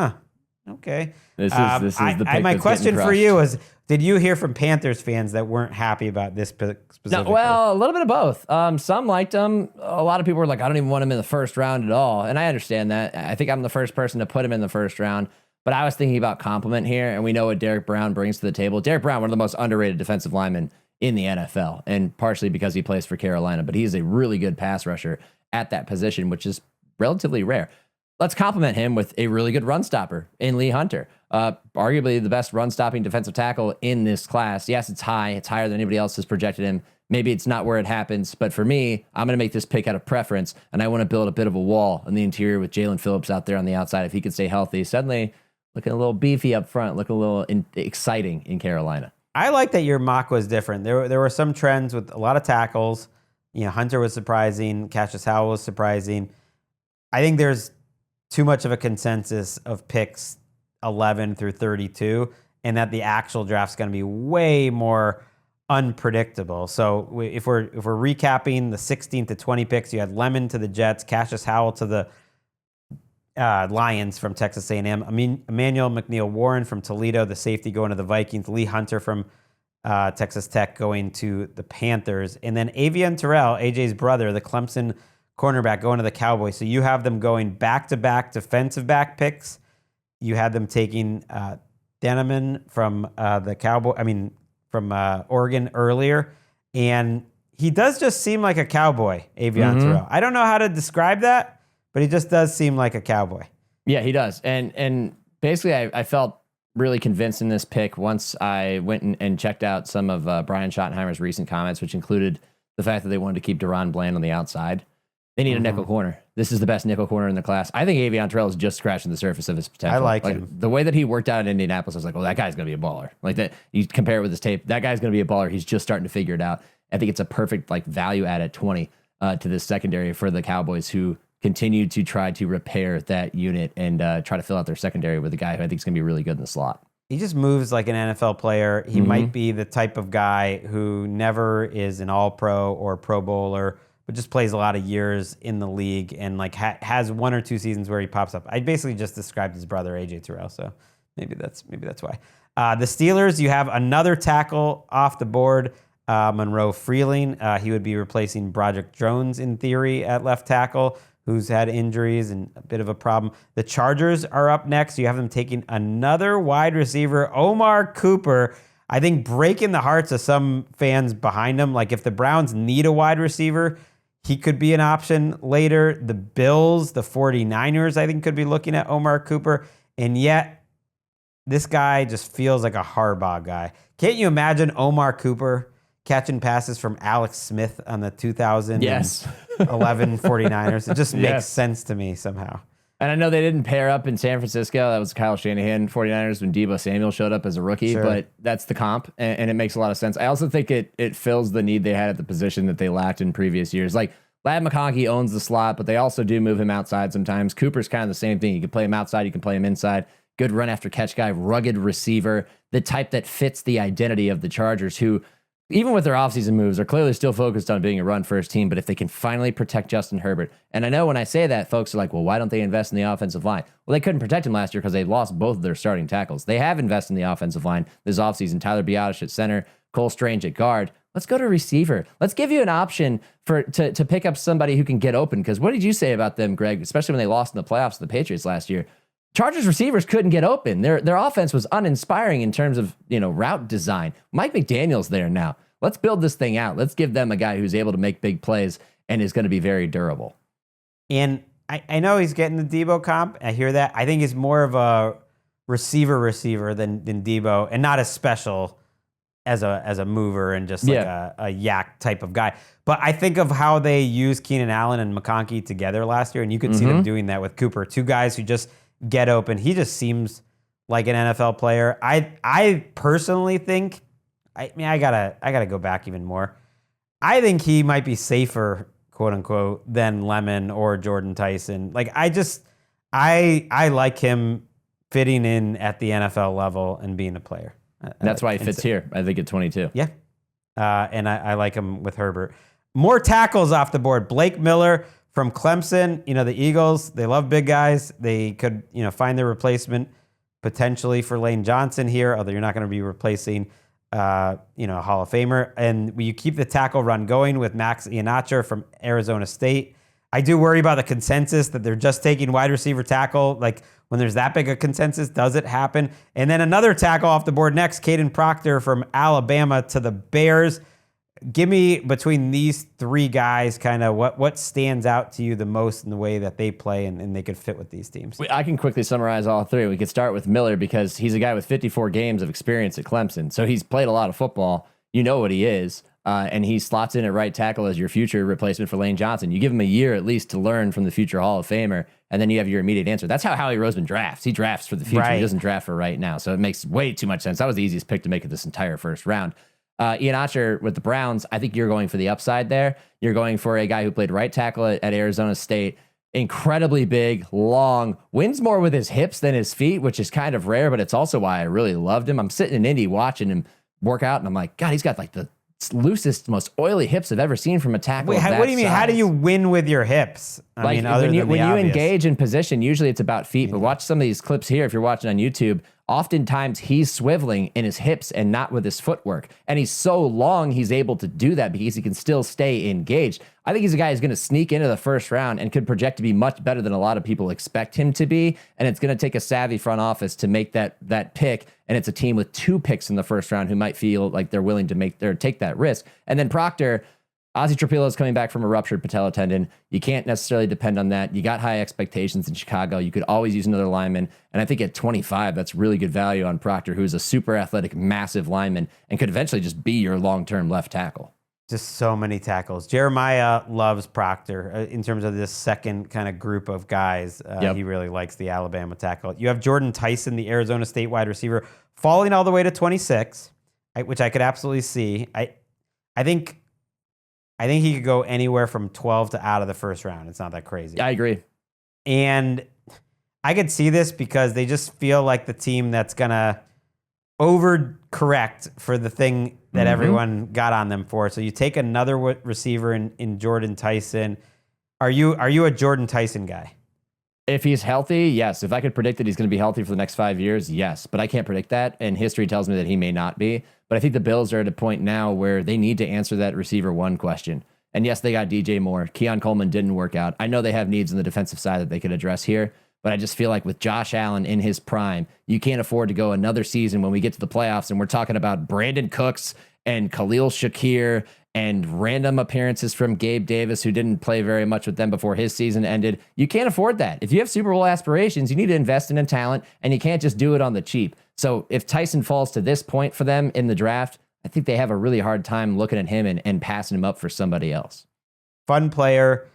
okay. This is the pick. My question for you is, did you hear from Panthers fans that weren't happy about this specifically? No, well, a little bit of both. Some liked him. A lot of people were like, I don't even want him in the first round at all. And I understand that. I think I'm the first person to put him in the first round. But I was thinking about compliment here, and we know what Derek Brown brings to the table. Derek Brown, one of the most underrated defensive linemen in the NFL, and partially because he plays for Carolina. But he's a really good pass rusher at that position, which is relatively rare. Let's compliment him with a really good run stopper in Lee Hunter. Arguably the best run stopping defensive tackle in this class. Yes, it's high. It's higher than anybody else has projected him. Maybe it's not where it happens, but for me, I'm going to make this pick out of preference, and I want to build a bit of a wall in the interior with Jalen Phillips out there on the outside. If he could stay healthy, suddenly looking a little beefy up front, looking a little exciting in Carolina. I like that your mock was different. There were some trends with a lot of tackles. Hunter was surprising. Cassius Howell was surprising. I think there's too much of a consensus of picks 11 through 32, and that the actual draft's going to be way more unpredictable. So if we're recapping the 16 to 20 picks, you had Lemon to the Jets, Cassius Howell to the Lions from Texas A&M, Emmanuel McNeil-Warren from Toledo, the safety going to the Vikings, Lee Hunter from Texas Tech going to the Panthers, and then Avian Terrell, AJ's brother, the Clemson cornerback, going to the Cowboys. So you have them going back-to-back defensive back picks. You had them taking Denneman from from Oregon earlier, and he does just seem like a cowboy, Avian Terrell. I don't know how to describe that, but he just does seem like a cowboy. Yeah, he does. And basically, I felt really convinced in this pick once I went and checked out some of Brian Schottenheimer's recent comments, which included the fact that they wanted to keep Deron Bland on the outside. They need a nickel corner. This is the best nickel corner in the class. I think Avian Terrell is just scratching the surface of his potential. I like him. The way that he worked out in Indianapolis, I was like, well, that guy's going to be a baller. Like that, you compare it with his tape, that guy's going to be a baller. He's just starting to figure it out. I think it's a perfect value add at 20 to this secondary for the Cowboys, who continue to try to repair that unit and try to fill out their secondary with a guy who I think is going to be really good in the slot. He just moves like an NFL player. He might be the type of guy who never is an all-pro or pro bowler, but just plays a lot of years in the league and has one or two seasons where he pops up. I basically just described his brother, AJ Terrell, so maybe that's why. The Steelers, you have another tackle off the board, Monroe Freeling. He would be replacing Broderick Jones in theory at left tackle, who's had injuries and a bit of a problem. The Chargers are up next. You have them taking another wide receiver, Omar Cooper. I think breaking the hearts of some fans behind him. Like if the Browns need a wide receiver, he could be an option later. The Bills, the 49ers, I think could be looking at Omar Cooper. And yet this guy just feels like a Harbaugh guy. Can't you imagine Omar Cooper catching passes from Alex Smith on the 2011 49ers? It just makes sense to me somehow. And I know they didn't pair up in San Francisco. That was Kyle Shanahan 49ers when Deebo Samuel showed up as a rookie, but that's the comp, and it makes a lot of sense. I also think it fills the need they had at the position that they lacked in previous years. Like, Ladd McConkey owns the slot, but they also do move him outside sometimes. Cooper's kind of the same thing. You can play him outside, you can play him inside. Good run after catch guy, rugged receiver, the type that fits the identity of the Chargers, who, even with their offseason moves, are clearly still focused on being a run-first team. But if they can finally protect Justin Herbert, and I know when I say that, folks are like, well, why don't they invest in the offensive line? Well, they couldn't protect him last year because they lost both of their starting tackles. They have invested in the offensive line this offseason. Tyler Biadasz at center, Cole Strange at guard. Let's go to receiver. Let's give you an option to pick up somebody who can get open. Because what did you say about them, Greg, especially when they lost in the playoffs to the Patriots last year? Chargers receivers couldn't get open. Their offense was uninspiring in terms of, route design. Mike McDaniel's there now. Let's build this thing out. Let's give them a guy who's able to make big plays and is going to be very durable. And I know he's getting the Deebo comp. I hear that. I think he's more of a receiver than Deebo, and not as special as a mover and just like a yak type of guy. But I think of how they used Keenan Allen and McConkey together last year, and you could see them doing that with Cooper. Two guys who just get open. He just seems like an NFL player. I personally think, I gotta go back even more. I think he might be safer, quote unquote, than Lemon or Jordan Tyson. Like, I like him fitting in at the NFL level and being a player. That's why he fits here, I think, at 22. Yeah. And I like him with Herbert. More tackles off the board. Blake Miller from Clemson. The Eagles, they love big guys. They could, find their replacement potentially for Lane Johnson here, although you're not going to be replacing a Hall of Famer. And you keep the tackle run going with Max Iheanacho from Arizona State. I do worry about the consensus that they're just taking wide receiver tackle. Like, when there's that big a consensus, does it happen? And then another tackle off the board next, Caden Proctor from Alabama to the Bears. Give me, between these three guys, kind of what stands out to you the most in the way that they play and they could fit with these teams. I can quickly summarize all three. We could start with Miller because he's a guy with 54 games of experience at Clemson. So he's played a lot of football. You know what he is. And he slots in at right tackle as your future replacement for Lane Johnson. You give him a year at least to learn from the future Hall of Famer, and then you have your immediate answer. That's how Howie Roseman drafts. He drafts for the future. Right. He doesn't draft for right now. So it makes way too much sense. That was the easiest pick to make it this entire first round. Iheanacho with the Browns, I think you're going for the upside there. You're going for a guy who played right tackle at Arizona State. Incredibly big, long, wins more with his hips than his feet, which is kind of rare, but it's also why I really loved him. I'm sitting in Indy watching him work out, and I'm like, God, he's got like the loosest, most oily hips I've ever seen from a tackle. Wait, what do you mean? How do you win with your hips? When you engage in position, usually it's about feet. But watch some of these clips here. If you're watching on YouTube, oftentimes he's swiveling in his hips and not with his footwork. And he's so long, he's able to do that because he can still stay engaged. I think he's a guy who's going to sneak into the first round and could project to be much better than a lot of people expect him to be. And it's going to take a savvy front office to make that pick. And it's a team with 2 picks in the first round who might feel like they're willing to take that risk. And then Proctor, Ozzie Trapilo is coming back from a ruptured patella tendon. You can't necessarily depend on that. You got high expectations in Chicago. You could always use another lineman. And I think at 25, that's really good value on Proctor, who's a super athletic, massive lineman and could eventually just be your long-term left tackle. Just so many tackles. Jeremiyah loves Proctor in terms of this second kind of group of guys. He really likes the Alabama tackle. You have Jordan Tyson, the Arizona State wide receiver, falling all the way to 26, which I could absolutely see. I think he could go anywhere from 12 to out of the first round. It's not that crazy. I agree. And I could see this because they just feel like the team that's going to overcorrect for the thing that everyone got on them for. So you take another receiver in Jordan Tyson. Are you a Jordan Tyson guy? If he's healthy, yes. If I could predict that he's going to be healthy for the next 5 years, yes. But I can't predict that, and history tells me that he may not be. But I think the Bills are at a point now where they need to answer that receiver one question. And yes, they got DJ Moore. Keon Coleman didn't work out. I know they have needs on the defensive side that they could address here, but I just feel like with Josh Allen in his prime, you can't afford to go another season when we get to the playoffs and we're talking about Brandon Cooks and Khalil Shakir and random appearances from Gabe Davis, who didn't play very much with them before his season ended. You can't afford that. If you have Super Bowl aspirations, you need to invest in a talent, and you can't just do it on the cheap. So if Tyson falls to this point for them in the draft, I think they have a really hard time looking at him and passing him up for somebody else. Fun player.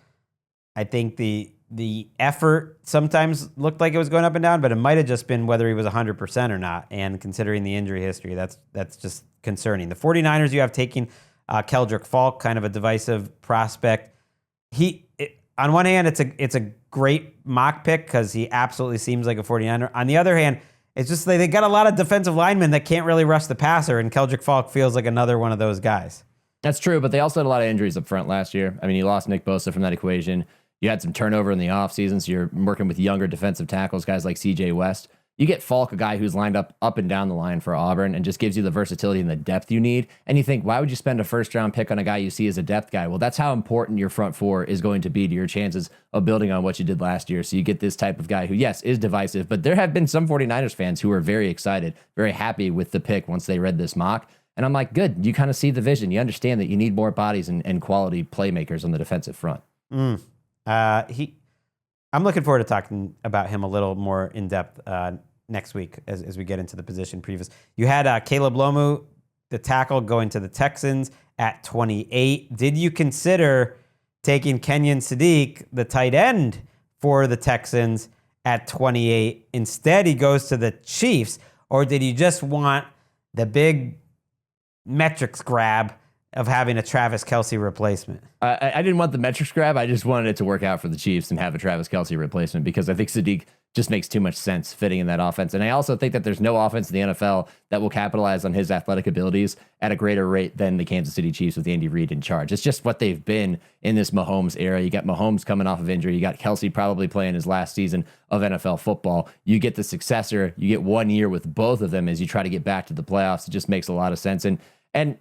I think the effort sometimes looked like it was going up and down, but it might have just been whether he was 100% or not. And considering the injury history, that's just concerning. The 49ers you have taking Keldrick Falk, kind of a divisive prospect. On one hand, it's a great mock pick because he absolutely seems like a 49er. On the other hand, it's just they got a lot of defensive linemen that can't really rush the passer, and Keldrick Falk feels like another one of those guys. That's true, but they also had a lot of injuries up front last year. I mean, you lost Nick Bosa from that equation. You had some turnover in the offseason, so you're working with younger defensive tackles, guys like CJ West. You get Falk, a guy who's lined up and down the line for Auburn and just gives you the versatility and the depth you need. And you think, why would you spend a first-round pick on a guy you see as a depth guy? Well, that's how important your front four is going to be to your chances of building on what you did last year. So you get this type of guy who, yes, is divisive, but there have been some 49ers fans who are very excited, very happy with the pick once they read this mock. And I'm like, good, you kind of see the vision. You understand that you need more bodies and quality playmakers on the defensive front. I'm looking forward to talking about him a little more in depth next week as we get into the position previews. You had Kaleb Lomu, the tackle, going to the Texans at 28. Did you consider taking Kenyon Sadiq, the tight end, for the Texans at 28? Instead, he goes to the Chiefs. Or did you just want the big metrics grab of having a Travis Kelce replacement? I didn't want the metrics grab. I just wanted it to work out for the Chiefs and have a Travis Kelce replacement because I think Sadiq just makes too much sense fitting in that offense. And I also think that there's no offense in the NFL that will capitalize on his athletic abilities at a greater rate than the Kansas City Chiefs with Andy Reid in charge. It's just what they've been in this Mahomes era. You got Mahomes coming off of injury. You got Kelce probably playing his last season of NFL football. You get the successor. You get 1 year with both of them as you try to get back to the playoffs. It just makes a lot of sense. And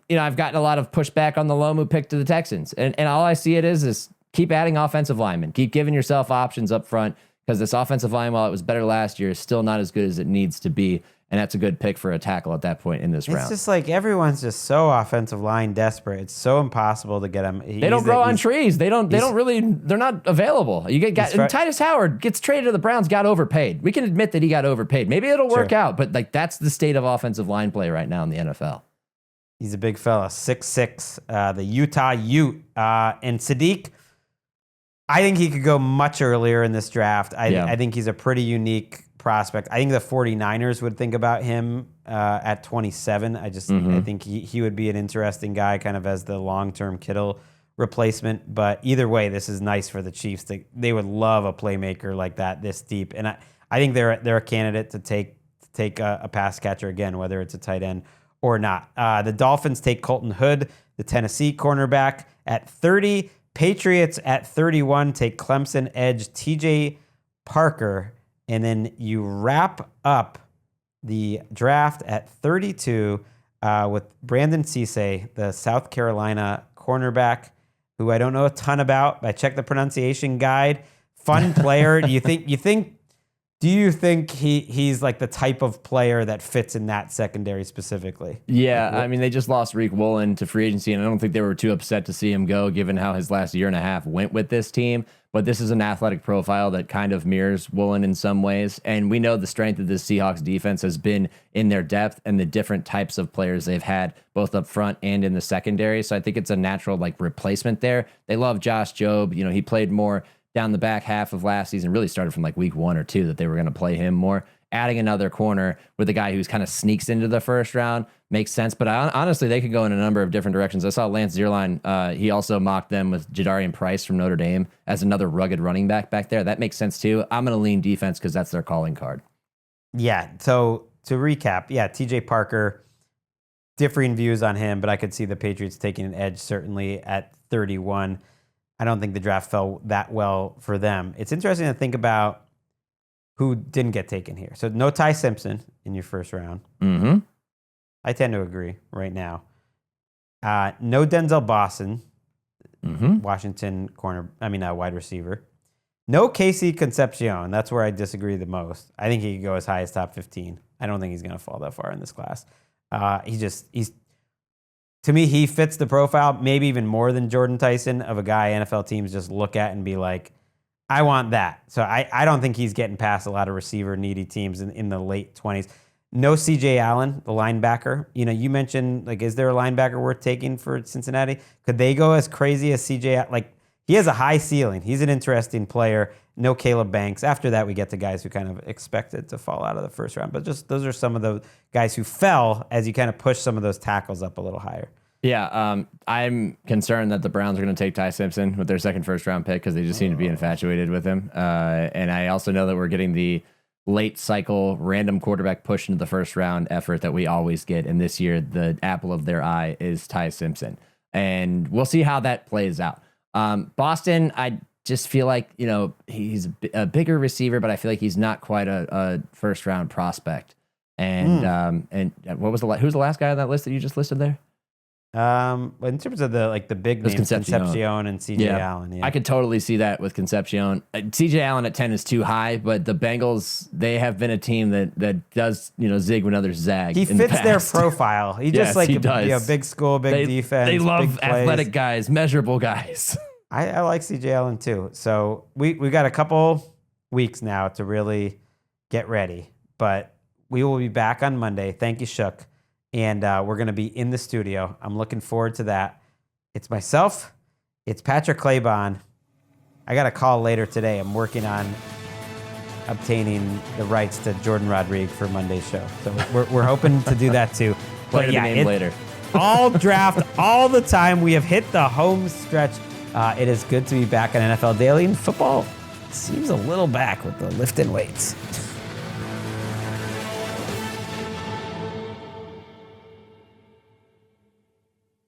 I've gotten a lot of pushback on the Lomu pick to the Texans. And all I see it is keep adding offensive linemen. Keep giving yourself options up front because this offensive line, while it was better last year, is still not as good as it needs to be. And that's a good pick for a tackle at that point in this round. It's just like everyone's just so offensive line desperate. It's so impossible to get him. They don't grow on trees. They're not available. You get Titus Howard gets traded to the Browns, got overpaid. We can admit that he got overpaid. Maybe it'll work out, but that's the state of offensive line play right now in the NFL. He's a big fella, 6'6", the Utah Ute. And Sadiq, I think he could go much earlier in this draft. I think he's a pretty unique prospect. I think the 49ers would think about him at 27. I think he would be an interesting guy kind of as the long-term Kittle replacement. But either way, this is nice for the Chiefs. They would love a playmaker like that this deep. And I think they're a candidate to take a pass catcher again, whether it's a tight end or not. The Dolphins take Colton Hood, the Tennessee cornerback, at 30. Patriots at 31 take Clemson edge TJ Parker. And then you wrap up the draft at 32 with Brandon Cisse, the South Carolina cornerback, who I don't know a ton about. I checked the pronunciation guide. Fun player. Do you think he's like the type of player that fits in that secondary specifically? Yeah, I mean, they just lost Reek Woolen to free agency, and I don't think they were too upset to see him go, given how his last year and a half went with this team. But this is an athletic profile that kind of mirrors Woolen in some ways, and we know the strength of this Seahawks defense has been in their depth and the different types of players they've had, both up front and in the secondary. So I think it's a natural replacement there. They love Josh Jobe. He played more down the back half of last season, really started from week 1 or 2 that they were going to play him more. Adding another corner with a guy who's kind of sneaks into the first round makes sense. But honestly, they could go in a number of different directions. I saw Lance Zierlein. He also mocked them with Jadarian Price from Notre Dame as another rugged running back there. That makes sense too. I'm going to lean defense because that's their calling card. Yeah. So to recap, TJ Parker, differing views on him, but I could see the Patriots taking an edge certainly at 31. I don't think the draft fell that well for them. It's interesting to think about who didn't get taken here. So no Ty Simpson in your first round. Mm-hmm. I tend to agree right now. No Denzel Boston, Washington wide receiver. No Casey Concepcion. That's where I disagree the most. I think he could go as high as top 15. I don't think he's going to fall that far in this class. To me, he fits the profile, maybe even more than Jordan Tyson, of a guy NFL teams just look at and be like, I want that. So I don't think he's getting past a lot of receiver needy teams in the late 20s. No CJ Allen, the linebacker. You mentioned, like, is there a linebacker worth taking for Cincinnati? Could they go as crazy as CJ? Like, he has a high ceiling. He's an interesting player. No Caleb Banks. After that, we get to guys who kind of expected to fall out of the first round. But just those are some of the guys who fell as you kind of push some of those tackles up a little higher. Yeah, I'm concerned that the Browns are going to take Ty Simpson with their second first-round pick because they just seem to be infatuated with him. And I also know that we're getting the late cycle random quarterback push into the first round effort that we always get. And this year, the apple of their eye is Ty Simpson. And we'll see how that plays out. Boston, I just feel like, he's a bigger receiver, but I feel like he's not quite a first-round prospect. And what was who's the last guy on that list that you just listed there? In terms of the big names, Concepcion and CJ Allen. Yeah. I could totally see that with Concepcion. CJ Allen at 10 is too high, but the Bengals, they have been a team that does, zig when others zag. He fits their profile. He just big school, big defense. They love big plays. Athletic guys, measurable guys. I like CJ Allen too. So we got a couple weeks now to really get ready, but we will be back on Monday. Thank you, Shook. And we're going to be in the studio. I'm looking forward to that. It's myself. It's Patrick Claybon. I got a call later today. I'm working on obtaining the rights to Jordan Rodriguez for Monday's show. So we're hoping to do that too. But yeah, later. All draft, all the time. We have hit the home stretch. It is good to be back on NFL Daily, and football seems a little back with the lifting weights.